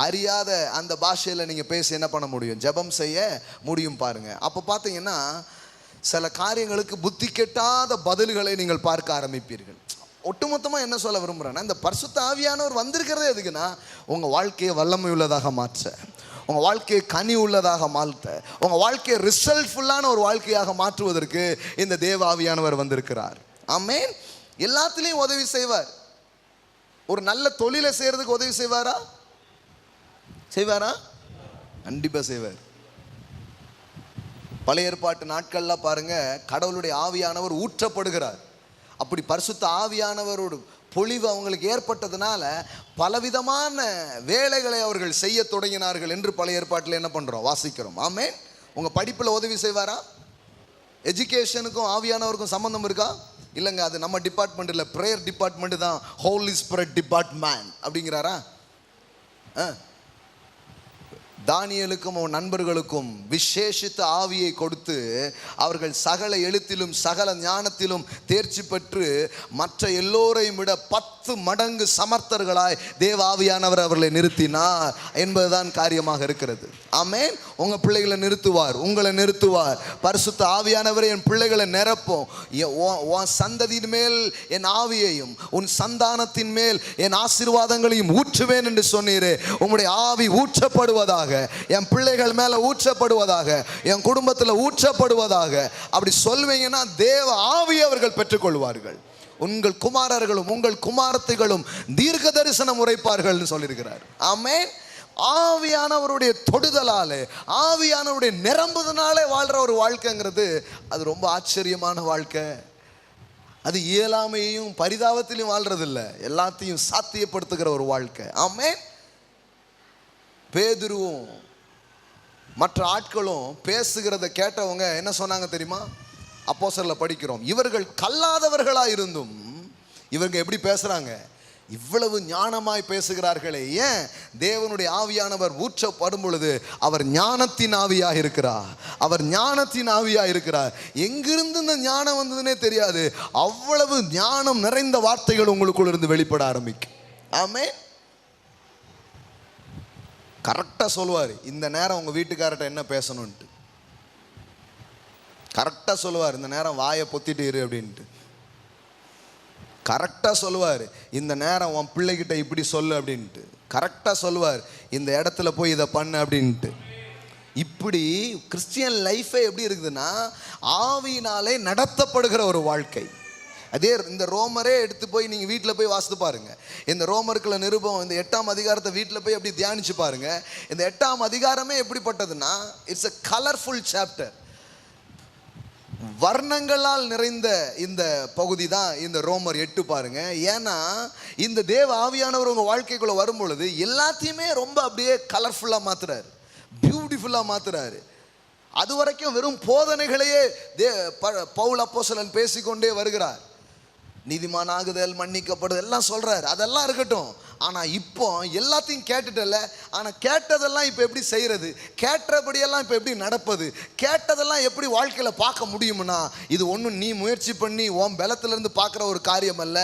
Speaker 1: அறியாத அந்த பாஷையில் நீங்கள் பேசி என்ன பண்ண முடியும்? ஜெபம் செய்ய முடியும். பாருங்கள். அப்போ பார்த்தீங்கன்னா சில காரியங்களுக்கு புத்தி கெட்டாத பதில்களை நீங்கள் பார்க்க ஆரம்பிப்பீர்கள். ஒட்டுமொத்தமாக என்ன சொல்ல விரும்புகிறேன்னா, இந்த பரிசுத்த ஆவியானவர் வந்திருக்கிறதே எதுக்குன்னா உங்கள் வாழ்க்கையை வல்லமை உள்ளதாக மாற்ற, உங்கள் வாழ்க்கையை கனி உள்ளதாக மாற்ற, உங்கள் வாழ்க்கையை ரிசல்ட்ஃபுல்லான ஒரு வாழ்க்கையாக மாற்றுவதற்கு இந்த தேவ ஆவியானவர் வந்திருக்கிறார். ஆமென். எல்லாத்துலேயும் உதவி செய்வார். ஒரு நல்ல தொழிலை செய்கிறதுக்கு உதவி செய்வாரா? கண்டிப்பாக செய்வார். பழைய ஏற்பாட்டு நாட்கள்லாம் பாருங்க, கடவுளுடைய ஆவியானவர் ஊற்றப்படுகிறார். அப்படி பரிசுத்த ஆவியானவரோடு பொழிவு அவங்களுக்கு ஏற்பட்டதுனால பலவிதமான வேலைகளை அவர்கள் செய்ய தொடங்கினார்கள் என்று பழைய ஏற்பாட்டில் என்ன பண்ணுறோம்? வாசிக்கிறோம். ஆமென். உங்கள் படிப்பில் உதவி செய்வாரா? எஜுகேஷனுக்கும் ஆவியானவருக்கும் சம்மந்தம் இருக்கா? இல்லைங்க, அது நம்ம டிபார்ட்மெண்ட் இல்லை, ப்ரேயர் டிபார்ட்மெண்ட் தான் ஹோலி ஸ்பிரிட் டிபார்ட்மெண்ட் அப்படிங்கிறாரா? தானியேலுக்கும் அவன் நண்பர்களுக்கும் விசேஷித்த ஆவியை கொடுத்து அவர்கள் சகல எழுத்திலும் சகல ஞானத்திலும் தேர்ச்சி பெற்று மற்ற எல்லோரையும் விட 10 மடங்கு சமர்த்தர்களாய் தேவ ஆவியானவர் அவர்களை நிறுத்தினார் என்பதுதான் காரியமாக இருக்கிறது. ஆமென். உங்கள் பிள்ளைகளை நிறுத்துவார், உங்களை நிறுத்துவார். பரிசுத்த ஆவியானவரை என் பிள்ளைகளை நிரப்போம். உன் சந்ததியின் மேல் என் ஆவியையும் உன் சந்தானத்தின் மேல் என் ஆசீர்வாதங்களையும் ஊற்றுவேன் என்று சொன்னீரே. உங்களுடைய ஆவி ஊற்றப்படுவதாக, என் பிள்ளைகள் மேல ஊற்றப்படுவதாக, என் குடும்பத்தில் ஊற்றப்படுவதாக அப்படி சொல்வீங்கன்னா தேவ ஆவியை அவர்கள் பெற்றுக்கொள்வார்கள். உங்கள் குமாரர்களும் உங்கள் குமாரத்திகளும் தீர்க்க தரிசனம் உரைப்பார்கள் சொல்லியிருக்கிறார். ஆமென். ஆவியானவருடைய தொடுதலாலே, ஆவியானவருடைய நிரம்புதனாலே வாழ்ற ஒரு வாழ்க்கைங்கிறது அது ரொம்ப ஆச்சரியமான வாழ்க்கை. அது இயலாமையையும் பரிதாபத்திலையும் வாழ்றதில்லை, எல்லாத்தையும் சாத்தியப்படுத்துகிற ஒரு வாழ்க்கை. ஆமென். பேதுருவும் மற்ற ஆட்களும் பேசுகிறத கேட்டவங்க என்ன சொன்னாங்க தெரியுமா? அப்போஸ்தலர்ல படிக்கிறோம், இவர்கள் கல்லாதவர்களாக இருந்தும் இவங்க எப்படி பேசுறாங்க? இவ்வளவு ஞானமாய் பேசுகிறார்களே. ஏன்? தேவனுடைய ஆவியானவர் ஊற்றப்படும் பொழுது அவர் ஞானத்தின் ஆவியாக இருக்கிறார். அவர் ஞானத்தின் ஆவியாக இருக்கிறார். எங்கிருந்து இந்த ஞானம் வந்ததுன்னே தெரியாது, அவ்வளவு ஞானம் நிறைந்த வார்த்தைகள் உங்களுக்குள்ள இருந்து வெளிப்பட ஆரம்பிக்கும். ஆமென். கரெக்டாக சொல்லுவார், இந்த நேரம் உங்கள் வீட்டுக்கார்ட்ட என்ன பேசணுன்ட்டு கரெக்டாக சொல்லுவார். இந்த நேரம் வாயை பொத்திட்டு இரு அப்படின்ட்டு கரெக்டாக சொல்லுவார். இந்த நேரம் உன் பிள்ளைகிட்ட இப்படி சொல்லு அப்படின்ட்டு கரெக்டாக சொல்லுவார். இந்த இடத்துல போய் இதை பண்ணு அப்படின்ட்டு. இப்படி கிறிஸ்டியன் லைஃபே எப்படி இருக்குதுன்னா ஆவியினாலே நடத்தப்படுகிற ஒரு வாழ்க்கை. அதே இந்த ரோமரே எடுத்து போய் நீங்கள் வீட்டில் போய் வாசித்து பாருங்கள். இந்த ரோமருக்குள்ள நிருபம் இந்த 8ஆம் அதிகாரத்தை வீட்டில் போய் அப்படி தியானிச்சு பாருங்கள். இந்த 8ஆம் அதிகாரமே எப்படிப்பட்டதுன்னா இட்ஸ் a கலர்ஃபுல் சாப்டர். வர்ணங்களால் நிறைந்த இந்த பகுதி தான் இந்த ரோமர் 8 பாருங்க. ஏன்னா இந்த தேவ ஆவியானவர் உங்க வாழ்க்கைக்குள்ள வரும் பொழுது எல்லாத்தையுமே ரொம்ப அப்படியே கலர்ஃபுல்லா மாத்துறாரு, பியூட்டிஃபுல்லா மாத்துறாரு. அது வரைக்கும் வெறும் போதனைகளையே பவுல் அப்போஸ்தலன் பேசிக்கொண்டே வருகிறார். நீதிமானாகுதல், மன்னிக்கப்படுதல் எல்லாம் சொல்றாரு, அதெல்லாம் இருக்கட்டும். ஆனா இப்போ எல்லாத்தையும் கேட்டுட்டல, ஆனா கேட்டதெல்லாம் இப்ப எப்படி செய்யறது, கேட்டபடியெல்லாம் இப்ப எப்படி நடப்பது, கேட்டதெல்லாம் எப்படி வாழ்க்கையில பார்க்க முடியும்னா, இது ஒன்றும் நீ முயற்சி பண்ணி உன் பலத்துல இருந்து பார்க்குற ஒரு காரியம் அல்ல.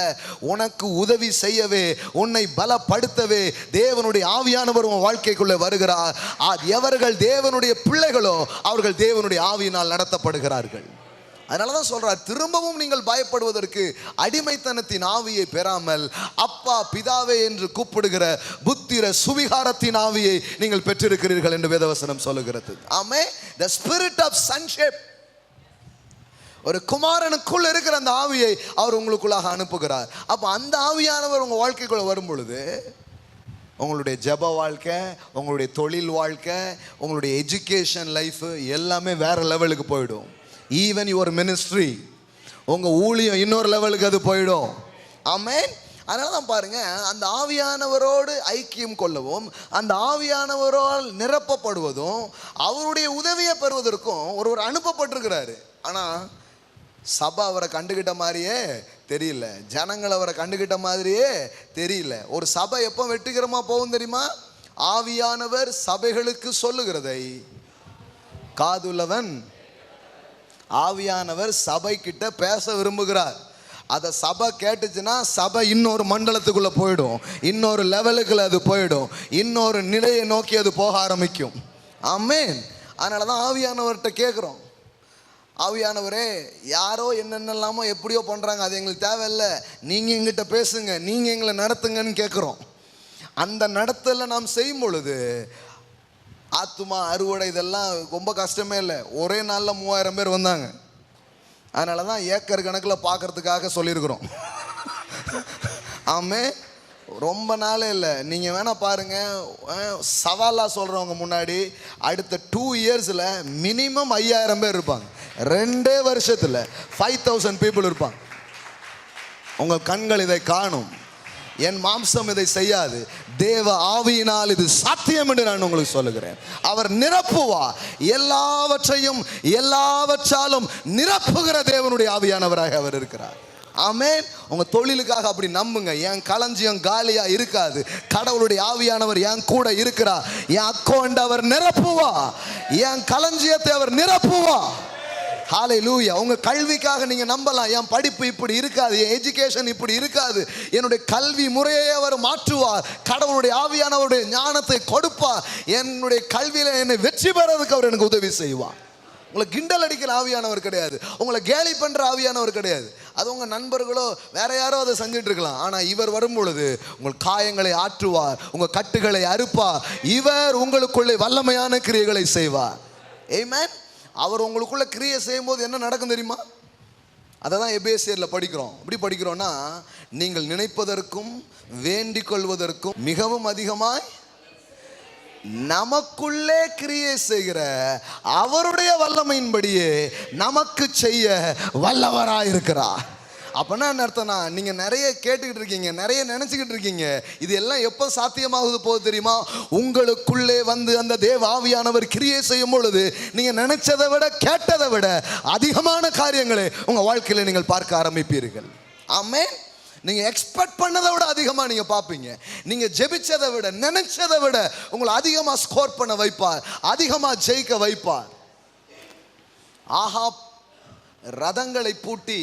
Speaker 1: உனக்கு உதவி செய்யவே, உன்னை பலப்படுத்தவே தேவனுடைய ஆவியானவர் உன் வாழ்க்கைக்குள்ளே வருகிறார். எவர்கள் தேவனுடைய பிள்ளைகளோ அவர்கள் தேவனுடைய ஆவியினால் நடத்தப்படுகிறார்கள். அதனால தான் சொல்றார், திரும்பவும் நீங்கள் பயப்படுவதற்கு அடிமைத்தனத்தின் ஆவியை பெறாமல் அப்பா பிதாவே என்று கூப்பிடுகிற புத்திர சுவிகாரத்தின் ஆவியை நீங்கள் பெற்றிருக்கிறீர்கள் என்று வேதவசனம் சொல்லுகிறது. ஆமென். the spirit of sonship, ஒரு குமாரனுக்குள் இருக்கிற அந்த ஆவியை அவர் உங்களுக்குள்ளாக அனுப்புகிறார். அப்ப அந்த ஆவியானவர் உங்க வாழ்க்கைக்குள்ள வரும் பொழுது உங்களுடைய ஜெப வாழ்க்கை, உங்களுடைய தொழில் வாழ்க்கை, உங்களுடைய எஜுகேஷன் லைஃப் எல்லாமே வேற லெவலுக்கு போயிடும். ஈவன் யுவர் மினிஸ்ட்ரி, உங்க ஊழியம் இன்னொரு லெவலுக்கு அது போயிடும். ஆமென். அதனால தான் பாருங்க, அந்த ஆவியானவரோடு ஐக்கியம் கொள்ளவும், அந்த ஆவியானவரால் நிரப்பப்படுவதும், அவருடைய உதவியை பெறுவதற்கும் ஒருவர் அனுப்பப்பட்டிருக்கிறாரு. ஆனா சபை அவரை கண்டுகிட்ட மாதிரியே தெரியல, ஜனங்கள் அவரை கண்டுகிட்ட மாதிரியே தெரியல. ஒரு சபை எப்போ வெற்றிகரமா போகும் தெரியுமா? ஆவியானவர் சபைகளுக்கு சொல்லுகிறதை காதுள்ளவன், ஆவியானவர் சபை கிட்ட பேச விரும்புகிறார். அதை சபை கேட்டுச்சுன்னா சபை இன்னொரு மண்டலத்துக்குள்ள போயிடும், இன்னொரு லெவலுக்குள்ள அது போயிடும், இன்னொரு நிலையை நோக்கி அது போக ஆரம்பிக்கும். ஆமென். அதனால தான் ஆவியானவர்கிட்ட கேட்குறோம், ஆவியானவரே யாரோ என்னென்னலாமோ எப்படியோ பண்ணுறாங்க, அது எங்களுக்கு தேவையில்லை, நீங்கள் எங்கிட்ட பேசுங்க, நீங்கள் எங்களை நடத்துங்கன்னு கேட்குறோம். அந்த நடத்தலை நாம் செய்யும் பொழுது ஆத்துமா அறுவடை இதெல்லாம் ரொம்ப கஷ்டமே இல்லை. ஒரே நாளில் 3000 பேர் வந்தாங்க. அதனால தான் ஏக்கர் கணக்கில் பார்க்கறதுக்காக சொல்லியிருக்கிறோம். ஆமே, ரொம்ப நாளே இல்லை. நீங்கள் வேணால் பாருங்கள், சவாலாக சொல்கிறவங்க முன்னாடி அடுத்த 2 இயர்ஸில் மினிமம் 5000 பேர் இருப்பாங்க. 2 வருஷத்தில் 5000 பீப்புள் இருப்பாங்க. உங்கள் கண்கள் இதை காணும், என் மாம்சம் இதை செய்யாது, தேவ ஆவியினால் இது சாத்தியம் என்று நான் உங்களுக்கு சொல்லுகிறேன். அவர் நிரப்புவார், எல்லாவற்றையும் எல்லாவற்றாலும் நிரப்புகிற தேவனுடைய ஆவியானவராக அவர் இருக்கிறார். ஆமென். உங்க தொழிலுக்காக அப்படி நம்புங்க, என் களஞ்சியம் காலியா இருக்காது, கடவுளுடைய ஆவியானவர் என் கூட இருக்கிறார், என் அக்கௌண்ட் அவர் நிரப்புவா, என் களஞ்சியத்தை அவர் நிரப்புவா. ஹல்லேலூயா. உங்க கல்விக்காக நீங்க நம்பலாம், என் படிப்பு இப்படி இருக்காது, என் எஜுகேஷன் இப்படி இருக்காது, என்னுடைய கல்வி முறையை அவர் மாற்றுவார், கடவுளுடைய ஆவியானவருடைய ஞானத்தை கொடுப்பார், என்னுடைய கல்வியில என்னை வெற்றி பெறதுக்கு அவர் எனக்கு உதவி செய்வார். உங்களை கிண்டல் அடிக்கிற ஆவியானவர் கிடையாது, உங்களை கேலி பண்ற ஆவியானவர் கிடையாது. அது உங்க நண்பர்களோ வேற யாரோ அதை செஞ்சுட்டு இருக்கலாம். ஆனா இவர் வரும் பொழுது உங்கள் காயங்களை ஆற்றுவார், உங்க கட்டுகளை அறுப்பார், இவர் உங்களுக்குள்ளே வல்லமையான கிரியைகளை செய்வார். ஆமென். அவர் உங்களுக்குள்ள கிரியை செய்யும் போது என்ன நடக்கும் தெரியுமா? அதை தான் எபேசியர்ல படிக்கிறோம். எப்படி படிக்கிறோம்னா, நீங்கள் நினைப்பதற்கும் வேண்டிக் கொள்வதற்கும் மிகவும் அதிகமாய் நமக்குள்ளே கிரியை செய்கிற அவருடைய வல்லமையின்படியே நமக்கு செய்ய வல்லவராயிருக்கிறார். அப்படின்னா என்ன அர்த்தம்னா, நீங்க நிறைய கேட்டுக்கிட்டு இருக்கீங்க, நிறைய நினைச்சுக்கிட்டு இருக்கீங்க, இது எல்லாம் எப்போ சாத்தியமாகுது போது தெரியுமா? உங்களுக்குள்ளே வந்து அந்த தேவ ஆவியானவர் கிரியை செய்யும் பொழுது நீங்க நினைச்சதை விட கேட்டதை விட அதிகமான காரியங்களை உங்க வாழ்க்கையில நீங்கள் பார்க்க ஆரம்பிப்பீர்கள். ஆமென். நீங்க எக்ஸ்பெக்ட் பண்ணதை விட அதிகமா நீங்க பார்ப்பீங்க. நீங்க ஜெபிச்சதை விட நினைச்சதை விட உங்களை அதிகமா ஸ்கோர் பண்ண வைப்பார், அதிகமா ஜெயிக்க வைப்பார். ஆகாப் ரதங்களை பூட்டி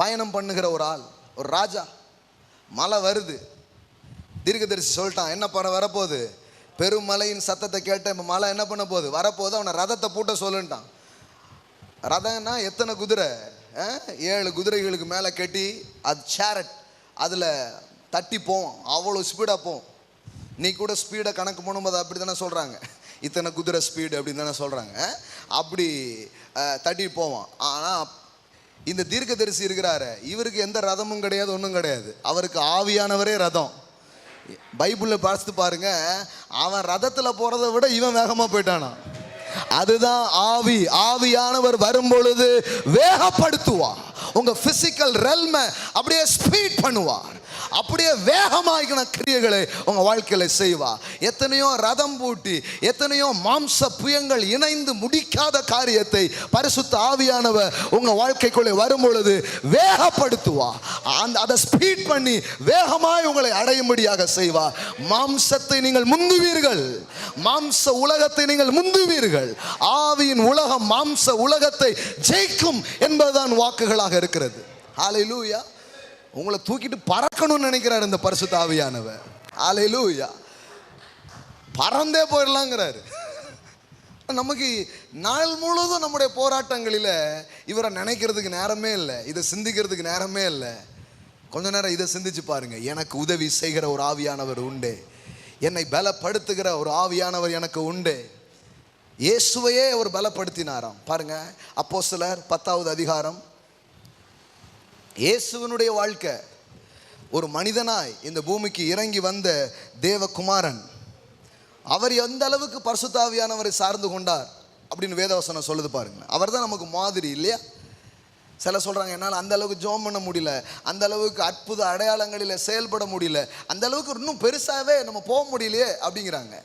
Speaker 1: பயணம் பண்ணுகிற ஒரு ஆள், ஒரு ராஜா. மழை வருது, தீர்க்கதரிசி சொல்லிட்டான், என்ன பண்ண வரப்போகுது, பெருமலையின் சத்தத்தை கேட்ட மழை என்ன பண்ண போகுது, வரப்போகுது, அவனை ரதத்தை பூட்ட சொல்லுன்ட்டான். ரதம்னா எத்தனை குதிரை? 7 குதிரைகளுக்கு மேலே கட்டி, அது சேரட், அதில் தட்டி போவோம், அவ்வளோ ஸ்பீடாக போவோம். நீ கூட ஸ்பீடை கணக்கு பண்ணும்போது அப்படி தானே சொல்கிறாங்க, இத்தனை குதிரை ஸ்பீடு அப்படின்னு தானே சொல்கிறாங்க. அப்படி தட்டி போவான். ஆனால் இந்த தீர்க்கதரிசி இருக்கிறாரு, இவருக்கு எந்த ரதமும் கிடையாது, ஒன்றும் கிடையாது, அவருக்கு ஆவியானவரே ரதம். பைபிளில் பார்த்து பாருங்க, அவன் ரதத்தில் போகிறத விட இவன் வேகமாக போயிட்டானா. அதுதான் ஆவி. ஆவியானவர் வரும் பொழுது வேகப்படுத்துவார். உங்க பிசிக்கல் ரெல்ம அப்படியே ஸ்பீட் பண்ணுவார். அப்படியே வேகமாகின கிரியைகளை உங்க வாழ்க்கையில செய்வா. எத்தனையோ ரதம் பூட்டி எத்தனையோ மாம்ச புயங்கள் இணைந்து முடிக்காத காரியத்தை பரிசுத்த ஆவியானவர் உங்க வாழ்க்கைக்குள்ளே வரும் பொழுது வேகப்படுத்துவா. அதை ஸ்பீட் பண்ணி வேகமாய் உங்களை அடையும்படியாக செய்வா. மாம்சத்தை நீங்கள் முந்துவீர்கள், மாம்ச உலகத்தை நீங்கள் முந்துவீர்கள். ஆவியின் உலகம் மாம்ச உலகத்தை ஜெயிக்கும் என்பதுதான் வாக்குகளாக இருக்கிறது. ஹல்லேலூயா. உங்களை தூக்கிட்டு பறக்கணும்னு நினைக்கிறார் இந்த பரிசுத்த ஆவியானவர். ஹல்லேலூயா. பறந்தே போயிடலாங்கிறாரு. நமக்கு நாள் முழுவதும் நம்முடைய போராட்டங்களில் இவரை நினைக்கிறதுக்கு நேரமே இல்லை, இதை சிந்திக்கிறதுக்கு நேரமே இல்லை. கொஞ்ச நேரம் இதை சிந்திச்சு பாருங்க. எனக்கு உதவி செய்கிற ஒரு ஆவியானவர் உண்டு, என்னை பலப்படுத்துகிற ஒரு ஆவியானவர் எனக்கு உண்டு. இயேசுவையே அவர் பலப்படுத்தினாராம். பாருங்க, அப்போஸ்தலர் 10வது அதிகாரம். இயேசுவினுடைய வாழ்க்கை, ஒரு மனிதனாய் இந்த பூமிக்கு இறங்கி வந்த தேவகுமாரன், அவர் எந்த அளவுக்கு பரிசுத்த ஆவியானவரை சார்ந்து கொண்டார் அப்படின்னு வேதவசனம் சொல்லுது பாருங்க. அவர் தான் நமக்கு மாதிரி இல்லையா? சில சொல்றாங்க, என்னால் அந்த அளவுக்கு ஜெபம் பண்ண முடியல, அந்த அளவுக்கு அற்புத அடையாளங்களில் செயல்பட முடியல, அந்த அளவுக்கு இன்னும் பெருசாவே நம்ம போக முடியலையே அப்படிங்கிறாங்க.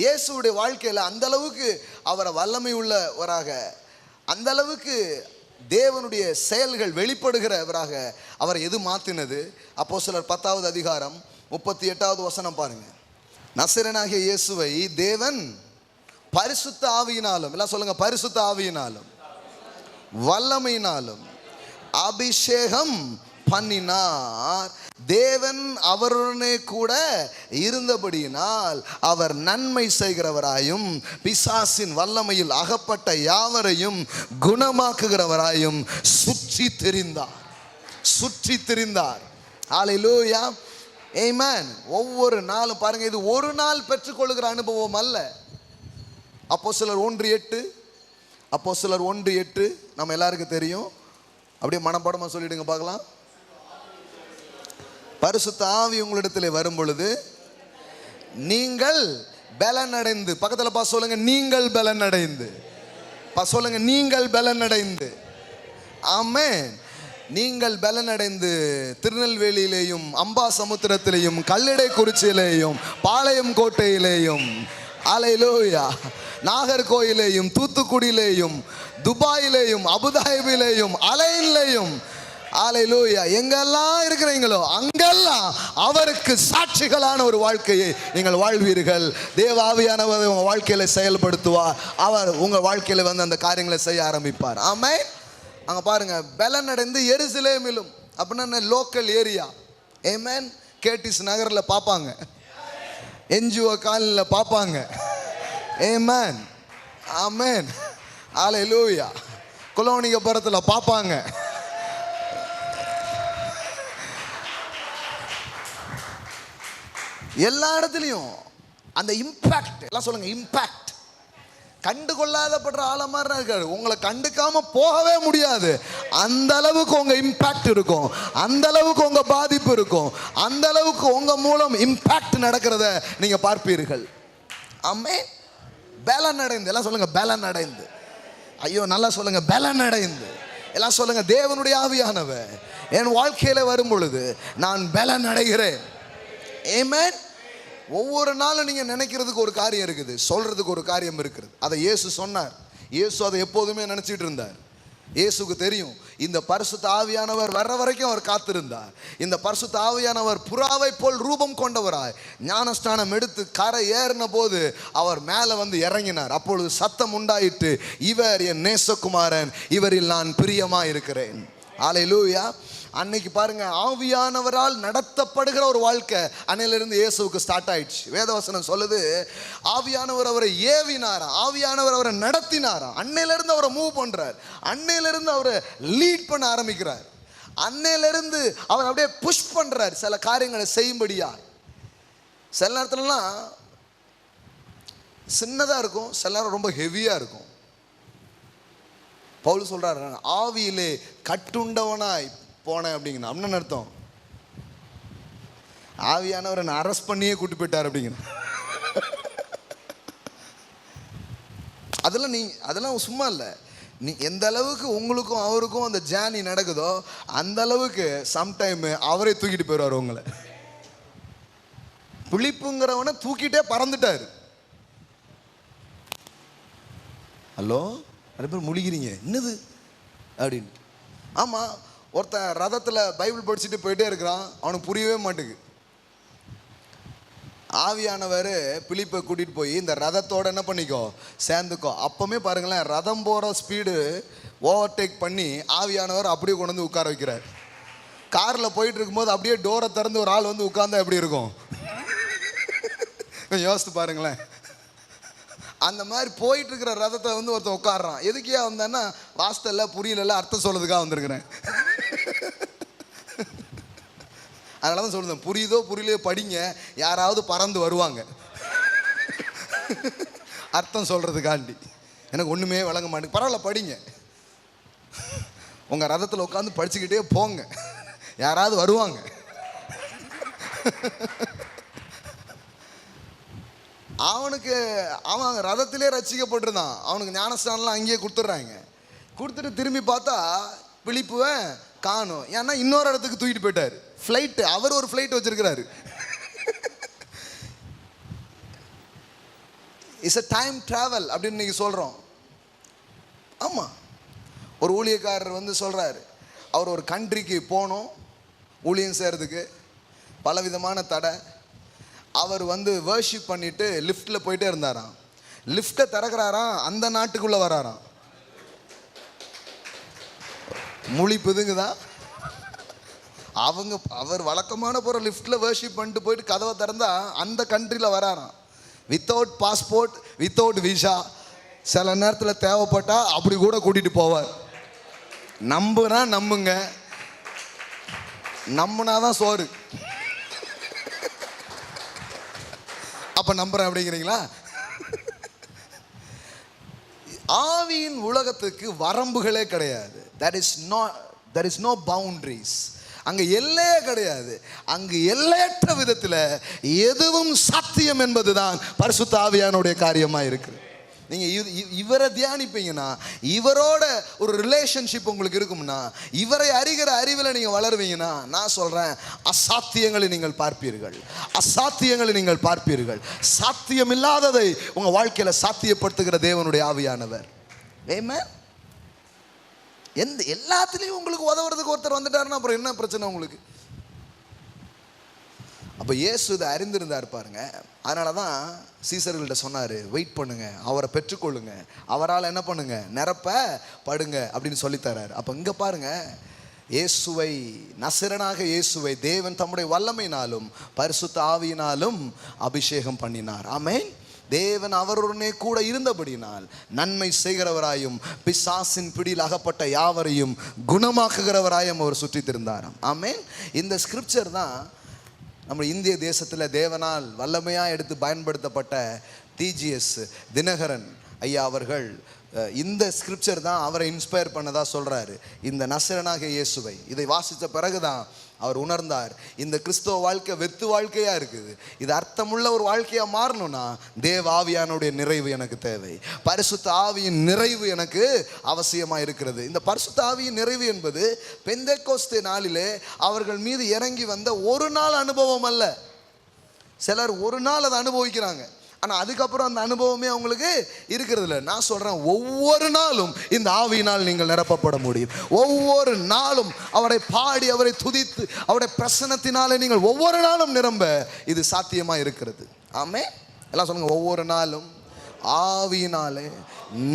Speaker 1: இயேசுடைய வாழ்க்கையில் அந்த அளவுக்கு அவரை வல்லமை உள்ளவராக, அந்த அளவுக்கு தேவனுடைய செயல்கள் வெளிப்படுகிறவராக அவரை எது மாற்றினது? அப்போஸ்தலர் 10வது அதிகாரம் 38வது வசனம் பாருங்க. நசரேயனாகிய இயேசுவை தேவன் பரிசுத்த ஆவியினாலும், எல்லாம் சொல்லுங்க, பரிசுத்த ஆவியினாலும் வல்லமையினாலும் அபிஷேகம் பண்ணினார். தேவன் அவருடனே கூட இருந்தபடியினால் அவர் நன்மை செய்கிறவராயும் பிசாசின் வல்லமையில் அகப்பட்ட யாவரையும் குணமாக்குகிறவராயும் சுற்றி திரிந்தார். ஹல்லேலூயா, ஆமென். ஒவ்வொரு நாளும் பாருங்க, இது ஒரு நாள் பெற்றுக்கொள்கிற அனுபவம் அல்ல. அப்போஸ்தலர் 1:8, அப்போஸ்தலர் 1:8 நம்ம எல்லாருக்கும் தெரியும். அப்படியே மனப்பாடமா சொல்லிடுங்க பார்க்கலாம். பரிசுத்த ஆவி உங்களிடத்தில் வரும் பொழுது நீங்கள் பலனடைந்து, பக்கத்தில் பா சொல்லுங்க, நீங்கள் பலனடைந்து, சொல்லுங்க, நீங்கள் பலனடைந்து. ஆமென். நீங்கள் பலனடைந்து திருநெல்வேலியிலேயும் அம்பா சமுத்திரத்திலேயும் கல்லிடை குறிச்சியிலேயும் பாளையம் கோட்டையிலேயும், ஹல்லேலூயா, நாகர்கோயிலேயும் தூத்துக்குடியிலேயும் துபாயிலேயும் அபுதாபியிலேயும் அலைன்லேயும், ஹல்லேலூயா, எங்கெல்லாம் இருக்கிறீங்களோ அங்கெல்லாம் அவருக்கு சாட்சிகளான ஒரு வாழ்க்கையை நீங்கள் வாழ்வீர்கள். தேவ ஆவியானவர் உங்கள் வாழ்க்கையில செயல்படுத்துவார். அவர் உங்கள் வாழ்க்கையில வந்து அந்த காரியங்களை செய்ய ஆரம்பிப்பார். ஆமென். அங்கே பாருங்க, பலனடைந்து எருசலேமிலும் அப்படின்னா லோக்கல் ஏரியா. ஆமென். கேடிஸ் நகரில் பார்ப்பாங்க, என்ஜிஓ காலனியில் பார்ப்பாங்க. ஆமென், ஆமென், ஹல்லேலூயா, குலோனிகபுரத்தில் பார்ப்பாங்க. எல்லா இடத்துலையும் அந்த இம்பாக்ட், எல்லாம் சொல்லுங்க, இம்பாக்ட். கண்டுகொள்ளாதப்படுற ஆள மாதிரி இருக்காரு. உங்களை கண்டுக்காம போகவே முடியாது. அந்த அளவுக்கு உங்க இம்பாக்ட் இருக்கும், அந்த அளவுக்கு உங்க பாதிப்பு இருக்கும், அந்த அளவுக்கு உங்க மூலம் இம்பாக்ட் நடக்கிறத நீங்க பார்ப்பீர்கள். ஆமென். பலன் அடைந்து, எல்லாம் சொல்லுங்க, பலன் அடைந்து. ஐயோ, நல்லா சொல்லுங்க, பலன் அடைந்து. எல்லாம் சொல்லுங்க, தேவனுடைய ஆவியானவர் என் வாழ்க்கையில வரும் பொழுது நான் பலன் அடைகிறேன். ஆமென். ஒவ்வொரு நாளும் நீங்க நினைக்கிறதுக்கு ஒரு காரியம் இருக்குது, சொல்றதுக்கு ஒரு காரியம் இருக்குது. அதை இயேசு சொன்னார். இயேசு அதை எப்போதுமே நினைச்சிட்டு இருந்தார். இயேசுக்கு தெரியும், இந்த பரிசுத்த ஆவியானவர் வர்ற வரைக்கும் அவர் காத்திருந்தார். இந்த பரிசுத்த ஆவியானவர் புறாவை போல் ரூபம் கொண்டவராய் ஞானஸ்நானம் எடுத்து கரை ஏறின போது அவர் மேலே வந்து இறங்கினார். அப்பொழுது சத்தம் உண்டாயிட்டு, இவர் என் நேசகுமாரன், இவரில் நான் பிரியமா இருக்கிறேன். ஹல்லேலூயா. அன்னைக்கு பாருங்க, ஆவியானவரால் நடத்தப்படுகிற ஒரு வாழ்க்கை அன்னையிலிருந்து இயேசுவுக்கு ஸ்டார்ட் ஆயிடுச்சு. வேதவசனம் சொல்லுது, ஆவியானவர் அவரை ஏவினாராம், ஆவியானவர் அவரை நடத்தினாராம். அன்னையிலிருந்து அவரை மூவ் பண்றார், அன்னையிலிருந்து அவரை லீட் பண்ண ஆரம்பிக்கிறார், அன்னையிலிருந்து அவர் அப்படியே புஷ் பண்றார் சில காரியங்களை செய்யும்படியா. சில நேரத்துலலாம் சின்னதாக இருக்கும், சில நேரம் ரொம்ப ஹெவியாக இருக்கும். பவுல் சொல்றாரு, ஆவியிலே கட்டுண்டவனாய் போனேன் அப்படிங்கிற அப்படின்னு அர்த்தம். ஆவியானவரை நான் அரெஸ்ட் பண்ணியே கூட்டு போயிட்டார் அப்படிங்கிற. அதெல்லாம் சும்மா இல்லை. நீ எந்த அளவுக்கு உங்களுக்கும் அவருக்கும் அந்த ஜேர்னி நடக்குதோ அந்த அளவுக்கு சம்டைம் அவரே தூக்கிட்டு போயிடுவார் உங்களை. பிலிப்புங்கிறவனை தூக்கிட்டே பறந்துட்டாரு. ஹலோ, நிறைய பேர் முழிக்கிறீங்க என்னது அப்படின்னு. ஆமாம், ஒருத்தன் ரதத்தில் பைபிள் படிச்சுட்டு போயிட்டே இருக்கிறான், அவனுக்கு புரியவே மாட்டேங்குது. ஆவியானவர் பிலிப்பை கூட்டிகிட்டு போய் இந்த ரதத்தோட என்ன பண்ணிக்கோ, சேர்ந்துக்கோ. அப்போவுமே பாருங்களேன், ரதம் போகிற ஸ்பீடு ஓவர்டேக் பண்ணி ஆவியானவர் அப்படியே கொண்டு வந்து உட்கார வைக்கிறார். காரில் போயிட்டு இருக்கும்போது அப்படியே டோரை திறந்து ஒரு ஆள் வந்து உட்கார்ந்தா எப்படி இருக்கும்? யோசித்து பாருங்களேன். அந்த மாதிரி போயிட்டு இருக்கிற ரதத்தை வந்து ஒருத்தன் உட்காடுறான். எதுக்கே வந்தேன்னா, வாஸ்தல்ல புரியல, அர்த்தம் சொல்றதுக்காக வந்திருக்கிறேன். அதனால தான் சொல்லுவேன், புரியுதோ புரியலையோ படிங்க, யாராவது பறந்து வருவாங்க அர்த்தம் சொல்றதுக்காண்டி. எனக்கு ஒன்றுமே வழங்க மாட்டேங்க, பரவாயில்ல படிங்க. உங்கள் ரதத்தில் உட்காந்து படிச்சுக்கிட்டே போங்க, யாராவது வருவாங்க. அவன் ரதத்திலே ரசிக்கப்பட்டிருந்தான். அவனுக்கு ஞானஸ்தானம்லாம் அங்கேயே கொடுத்துட்றாங்க. கொடுத்துட்டு திரும்பி பார்த்தா பிலிப்புவை காணும். ஏன்னா இன்னொரு இடத்துக்கு தூக்கிட்டு போயிட்டார். ஃப்ளைட்டு, அவர் ஒரு ஃப்ளைட் வச்சிருக்கிறாரு. இட்ஸ் அ டைம் ட்ராவல் அப்படின்னு இன்னைக்கு சொல்கிறோம். ஆமாம், ஒரு ஊழியக்காரர் வந்து சொல்கிறாரு, அவர் ஒரு கண்ட்ரிக்கு போகணும் ஊழியம் செய்கிறதுக்கு, பலவிதமான தடை. அவர் வந்து வர்ஷிப் பண்ணிட்டு லிஃப்ட்டில் போயிட்டே இருந்தாராம். லிஃப்ட்டை திறக்கிறாராம், அந்த நாட்டுக்குள்ளே வராராம். முழிப்புதுங்குதா? அவர் வழக்கமான போகிற லிஃப்ட்டில் வர்ஷிப் பண்ணிட்டு போயிட்டு கதவை திறந்தா அந்த கண்ட்ரியில் வராராம். Without passport, without visa. சில நேரத்தில் தேவைப்பட்டா அப்படி கூட கூட்டிகிட்டு போவார். நம்புனா நம்புங்க, நம்புனாதான் சோறு. அப்ப நம்புறேன் அப்படிங்கிறீங்களா? ஆவியின் உலகத்துக்கு வரம்புகளே கிடையாது. there is no boundaries. அங்க எல்லையே கிடையாது. அங்கு எல்லையற்ற விதத்தில் எதுவும் சாத்தியம் என்பதுதான் பரிசுத்த ஆவியானுடைய காரியமா இருக்கு. நீங்க இவரை தியானிப்பீங்கன்னா, இவரோட ஒரு ரிலேஷன்ஷிப் உங்களுக்கு இருக்கும்னா, இவரை அறிகிற அறிவில் நீங்க வளருவீங்கன்னா, நான் சொல்றேன், அசாத்தியங்களை நீங்கள் பார்ப்பீர்கள். அசாத்தியங்களை நீங்கள் பார்ப்பீர்கள். சாத்தியம் இல்லாததை உங்க வாழ்க்கையில சாத்தியப்படுத்துகிற தேவனுடைய ஆவியானவர். ஆமென். எல்லாத்துலேயும் உங்களுக்கு உதவுறதுக்கு ஒருத்தர் வந்துட்டாருன்னா அப்புறம் என்ன பிரச்சனை உங்களுக்கு? அப்போ இயேசு இதை அறிந்திருந்தார் பாருங்க. அதனால தான் சீசர்கள்ட்ட சொன்னார், வெயிட் பண்ணுங்க, அவரை பெற்றுக்கொள்ளுங்க, அவரால் என்ன பண்ணுங்க, நிரப்ப படுங்க அப்படின்னு சொல்லித்தராரு. அப்போ இங்கே பாருங்க, இயேசுவை, நசரனாக இயேசுவை தேவன் தம்முடைய வல்லமையினாலும் பரிசுத்த ஆவியினாலும் அபிஷேகம் பண்ணினார். ஆமென். தேவன் அவருடனே கூட இருந்தபடினால் நன்மை செய்கிறவராயும் பிசாசின் பிடியில் அகப்பட்ட யாவரையும் குணமாக்குகிறவராயும் அவர் சுற்றி திருந்தாராம். ஆமென். இந்த ஸ்கிரிப்சர் தான் நம்ம இந்திய தேசத்தில் தேவனால் வல்லமையாக எடுத்து பயன்படுத்தப்பட்ட டிஜிஎஸ் தினகரன் ஐயா அவர்கள் இந்த ஸ்கிரிப்சர் தான் அவரை இன்ஸ்பயர் பண்ணதா சொல்கிறாரு. இந்த நசரனாக இயேசுவை இதை வாசித்த பிறகு தான் அவர் உணர்ந்தார், இந்த கிறிஸ்தவ வாழ்க்கை வெத்து வாழ்க்கையாக இருக்குது. இது அர்த்தமுள்ள ஒரு வாழ்க்கையாக மாறணும்னா தேவ ஆவியானுடைய நிறைவு எனக்கு தேவை. பரிசுத்த ஆவியின் நிறைவு எனக்கு அவசியமாக இருக்கிறது. இந்த பரிசுத்த ஆவியின் நிறைவு என்பது பெந்தேகோஸ்தே நாளிலே அவர்கள் மீது இறங்கி வந்த ஒரு நாள் அனுபவம் அல்ல. சிலர் ஒரு நாள் அதை அனுபவிக்கிறாங்க, ஆனால் அதுக்கப்புறம் அந்த அனுபவமே அவங்களுக்கு இருக்கிறது இல்லை. நான் சொல்கிறேன், ஒவ்வொரு நாளும் இந்த ஆவியினால் நீங்கள் நிரப்பப்பட முடியும். ஒவ்வொரு நாளும் அவரை பாடி, அவரை துதித்து, அவருடைய பிரசன்னத்தினாலே நீங்கள் ஒவ்வொரு நாளும் நிரம்ப இது சாத்தியமாக இருக்கிறது. ஆமே, எல்லாம் சொல்லுங்க, ஒவ்வொரு நாளும் ஆவியினாலே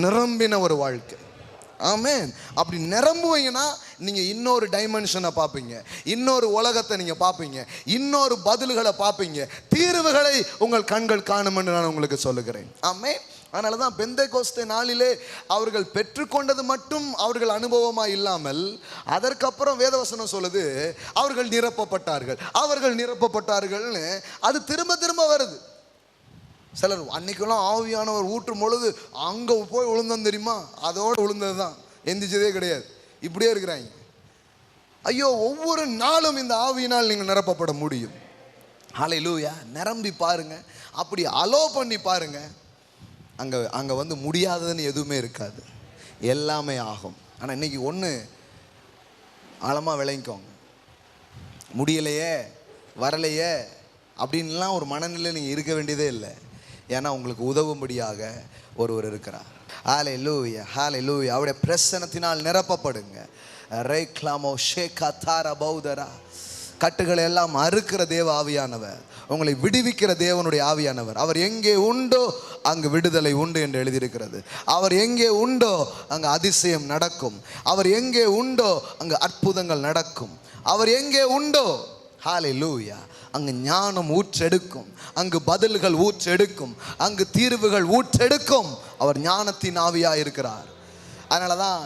Speaker 1: நிரம்பின ஒரு வாழ்க்கை. ஆமென். அப்படி நிரம்புவீங்கன்னா நீங்கள் இன்னொரு டைமென்ஷனை பார்ப்பீங்க, இன்னொரு உலகத்தை நீங்கள் பார்ப்பீங்க, இன்னொரு பதில்களை பார்ப்பீங்க, தீர்வுகளை உங்கள் கண்கள் காணும் என்று நான் உங்களுக்கு சொல்லுகிறேன். ஆமென். அதனால தான் பெந்தேகோஸ்தே நாளிலே அவர்கள் பெற்றுக்கொண்டது மட்டும் அவர்கள் அனுபவமாக இல்லாமல், அதற்கப்புறம் வேதவசனம் சொல்லுது அவர்கள் நிரப்பப்பட்டார்கள், அவர்கள் நிரப்பப்பட்டார்கள்னு அது திரும்ப திரும்ப வருது. சிலர் அன்னைக்கெல்லாம் ஆவியானவர் ஊற்றும் பொழுது அங்கே போய் விழுந்தோம் தெரியுமா, அதோடு விழுந்தது தான், எந்திரிச்சதே கிடையாது, இப்படியே இருக்கிறாங்க. ஐயோ, ஒவ்வொரு நாளும் இந்த ஆவியினால் நீங்கள் நிரப்பப்பட முடியும். ஹல்லேலூயா. நிரம்பி பாருங்க, அப்படி அலோ பண்ணி பாருங்க. அங்கே வந்து முடியாததுன்னு எதுவுமே இருக்காது, எல்லாமே ஆகும். ஆனால் இன்னைக்கு ஒன்று ஆழமாக விளங்கிக்கோங்க, முடியலையே வரலையே அப்படின்லாம் ஒரு மனநிலையில் நீங்கள் இருக்க வேண்டியதே இல்லை. ஏன்னா உங்களுக்கு உதவும்படியாக ஒருவர் இருக்கிறார். ஹல்லேலூயா, ஹல்லேலூயா. அவருடைய பிரசன்னத்தினால் நிரப்பப்படுங்க. ரைக்லாமோ ஷேகா தாரா பௌதரா. கட்டுகளை எல்லாம் அறுக்கிற தேவ ஆவியானவர், உங்களை விடுவிக்கிற தேவனுடைய ஆவியானவர். அவர் எங்கே உண்டோ அங்கு விடுதலை உண்டு என்று எழுதியிருக்கிறது. அவர் எங்கே உண்டோ அங்கு அதிசயம் நடக்கும். அவர் எங்கே உண்டோ அங்கு அற்புதங்கள் நடக்கும். அவர் எங்கே உண்டோ, ஹல்லேலூயா, அங்கு ஞானம் ஊற்றெடுக்கும், அங்கு பதில்கள் ஊற்றெடுக்கும், அங்கு தீர்வுகள் ஊற்றெடுக்கும். அவர் ஞானத்தின் ஆவியாக இருக்கிறார். அதனால தான்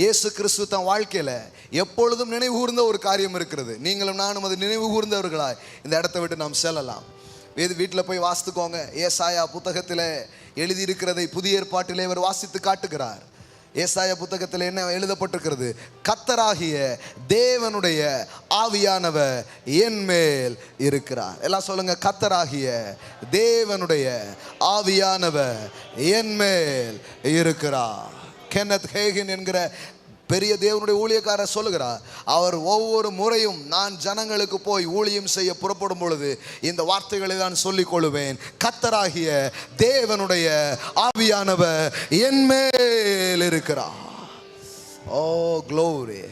Speaker 1: இயேசு கிறிஸ்து தன் வாழ்க்கையில் எப்பொழுதும் நினைவு கூர்ந்த ஒரு காரியம் இருக்கிறது. நீங்களும் நானும் அது நினைவு கூர்ந்தவர்களாய் இந்த இடத்த விட்டு நாம் செல்லலாம். வீட்டில் போய் வாசித்துக்கோங்க. ஏசாயா புத்தகத்தில் எழுதியிருக்கிறதை புதிய ஏற்பாட்டிலே அவர் வாசித்து காட்டுகிறார். ஏசாயா புத்தகத்தில் என்ன எழுதப்பட்டிருக்கிறது? கர்த்தராகிய தேவனுடைய ஆவியானவர் என் மேல் இருக்கிறார். எல்லாம் சொல்லுங்க, கர்த்தராகிய தேவனுடைய ஆவியானவர் என் மேல் இருக்கிறார். கென்னத் ஹேகின் என்கிற பெரிய தேவனுடைய ஊழியக்காரர் சொல்லுகிறார், அவர் ஒவ்வொரு முறையும் நான் ஜனங்களுக்கு போய் ஊழியம் செய்ய புறப்படும் பொழுது இந்த வார்த்தைகளை தான் சொல்லிக் கொள்வேன். கர்த்தராகிய தேவனுடைய ஆவியானவர் என் மேல் இருக்கிறார். Oh glory,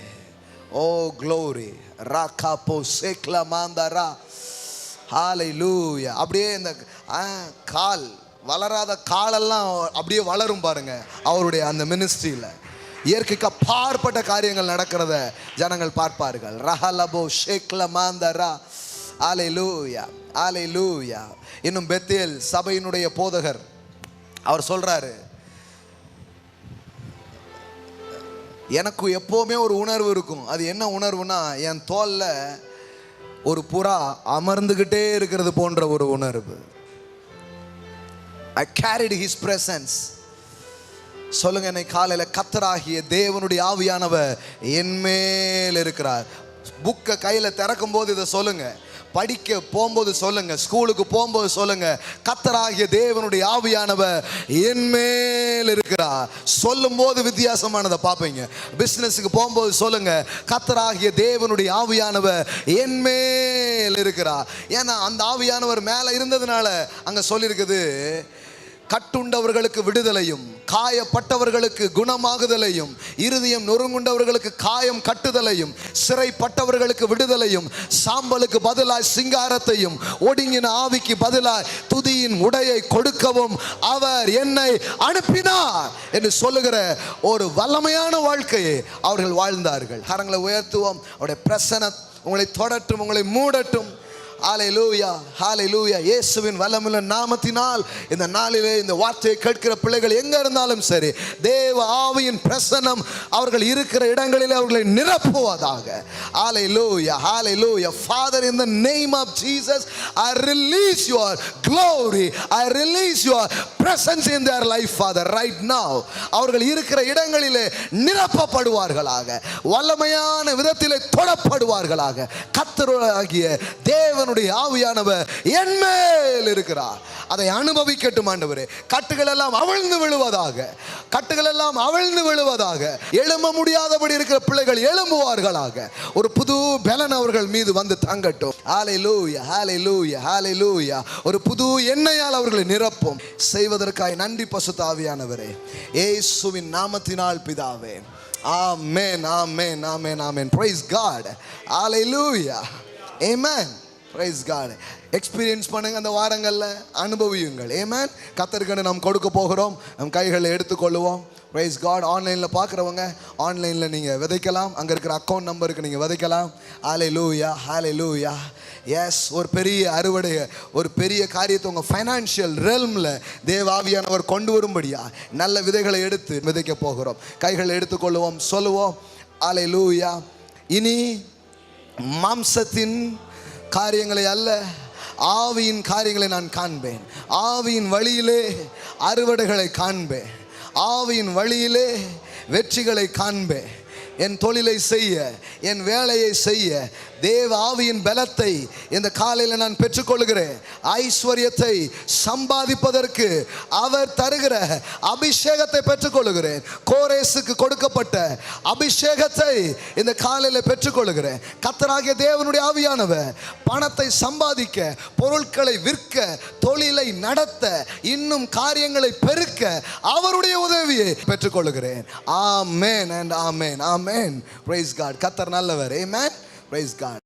Speaker 1: oh glory. ராகாபோ சேக்லா மாந்தரா. ஹல்லேலூயா. அப்படியே இந்த கால் வளராத காலெல்லாம் அப்படியே வளரும் பாருங்க அவருடைய அந்த மினிஸ்ட்ரியில். இயற்கைக்கு அப்பாற்பட்ட காரியங்கள் நடக்கிறத ஜனங்கள் பார்ப்பார்கள். ரஹலபோ ஷேக்ல மாந்தரா. ஹல்லேலூயா, ஹல்லேலூயா. இன்னும் பெத்தேல் சபையினுடைய போதகர் அவர் சொல்றாரு, எனக்கு எப்போவுமே ஒரு உணர்வு இருக்கும். அது என்ன உணர்வுனா, என் தோல்ல ஒரு புறா அமர்ந்துகிட்டே இருக்கிறது போன்ற ஒரு உணர்வு. I carried his presence. சொல்லுங்க, என்னை காலையில் கர்த்தராகிய தேவனுடைய ஆவியானவர் என் மேல் இருக்கிறார். புக்கை கையில் திறக்கும் போது இதை சொல்லுங்க, படிக்க போகும்போது சொல்லுங்க, ஸ்கூலுக்கு போகும்போது சொல்லுங்க, கர்த்தராகிய தேவனுடைய ஆவியானவர் என் மேல் இருக்கிறார். சொல்லும் போது வித்தியாசமானதை பார்ப்பீங்க. பிஸ்னஸுக்கு போகும்போது சொல்லுங்க, கர்த்தராகிய தேவனுடைய ஆவியானவர் என் மேல் இருக்கிறார். ஏன்னா அந்த ஆவியானவர் மேலே இருந்ததுனால அங்கே சொல்லியிருக்குது, கட்டுண்டவர்களுக்கு விடுதலையும் காயப்பட்டவர்களுக்கு குணமாகுதலையும் இருதயம் நொறுங்குண்டவர்களுக்கு காயம் கட்டுதலையும் சிறைப்பட்டவர்களுக்கு விடுதலையும் சாம்பலுக்கு பதிலாய் சிங்காரத்தையும் ஒடுங்கின ஆவிக்கு பதிலாய் துதியின் உடையை கொடுக்கவும் அவர் என்னை அனுப்பினார் என்று சொல்லுகிற ஒரு வல்லமையான வாழ்க்கையை அவர்கள் வாழ்ந்தார்கள். கரங்களை உயர்த்துவோம். அவருடைய பிரசன்னம் உங்களை தொடட்டும், உங்களை மூடட்டும். ஹல்லேலூயா, ஹல்லேலூயா. இயேசுவின் வல்லமையுள்ள நாமத்தினால் இந்த நாளிலே இந்த வார்த்தையை கேட்கிற பிள்ளைகள் எங்க இருந்தாலும் சரி, தேவ ஆவியின் பிரசன்னம் அவர்கள் இருக்கிற இடங்களிலே அவர்களை நிரப்புவதாக. ஹல்லேலூயா, ஹல்லேலூயா. Father, in the name of Jesus, I release your glory, I release your presence in their life, Father, right now. அவர்கள் இருக்கிற இடங்களிலே நிரப்பப்படுவார்களாக, வல்லமையான விதத்திலே தொடப்படுவார்களாக. கர்த்தராகிய தேவன் ஆவியானவர் என் மேல் இருக்கிறார். அதை அனுபவிக்கட்டும் ஆண்டவரே. கட்டுகள் எல்லாம் அவிழ்ந்து விழுவதாக, கட்டுகள் எல்லாம் அவிழ்ந்து விழுவதாக. எழும்ப முடியாதபடி இருக்கிற பிள்ளைகள் எழும்புவார்களாக. ஒரு புது பலன் அவர்கள் மீது வந்து தங்கட்டும். ஹல்லேலூயா, ஹல்லேலூயா, ஹல்லேலூயா. ஒரு புது எண்ணெயால் அவர்களை நிரப்பும். செய்வதற்காக நன்றி பசுத்த ஆவியானவரே, இயேசுவின் நாமத்தினால் பிதாவே. ஆமென், ஆமென், ஆமென், ஆமென். Praise God. Hallelujah. Amen. Praise God. Experience பண்ணுங்க, அந்த வாரங்களில் அனுபவியுங்கள். ஆமென். கர்த்தருக்கு நாம் கொடுக்க போகிறோம். நம் கைகளில் எடுத்துக்கொள்ளுவோம். Praise God. ஆன்லைனில் பார்க்குறவங்க ஆன்லைனில் நீங்கள் விதைக்கலாம். அங்கே இருக்கிற அக்கௌண்ட் நம்பருக்கு நீங்கள் விதைக்கலாம். ஹல்லேலூயா, ஹல்லேலூயா. எஸ், ஒரு பெரிய அறுவடை, ஒரு பெரிய காரியத்தை உங்கள் ஃபைனான்ஷியல் ரெல்மில் தேவாவியானவர் கொண்டு வரும்படியா நல்ல விதைகளை எடுத்து விதைக்க போகிறோம். கைகளை எடுத்துக்கொள்ளுவோம், சொல்லுவோம். ஹல்லேலூயா. இனி மாம்சத்தின் காரியங்களை அல்ல, ஆவியின் காரியங்களை நான் காண்பேன். ஆவியின் வழியிலே அறுவடைகளை காண்பேன். ஆவியின் வழியிலே வெற்றிகளை காண்பேன். என் தொழிலை செய்ய, என் வேலையை செய்ய தேவ ஆவியின் பலத்தை இந்த காலையில் நான் பெற்றுக்கொள்கிறேன். ஐஸ்வர்யத்தை சம்பாதிப்பதற்கு அவர் தருகிற அபிஷேகத்தை பெற்றுக்கொள்கிறேன். கோரேசுக்கு கொடுக்கப்பட்ட அபிஷேகத்தை இந்த காலையில் பெற்றுக்கொள்கிறேன். கர்த்தராகிய தேவனுடைய ஆவியானவர் பணத்தை சம்பாதிக்க, பொருட்களை விற்க, தொழிலை நடத்த, இன்னும் காரியங்களை பெருக்க அவருடைய உதவியை பெற்றுக்கொள்கிறேன். ஆமென் and amen. Amen. Praise God. கர்த்தர் நல்லவர். Amen. Praise God.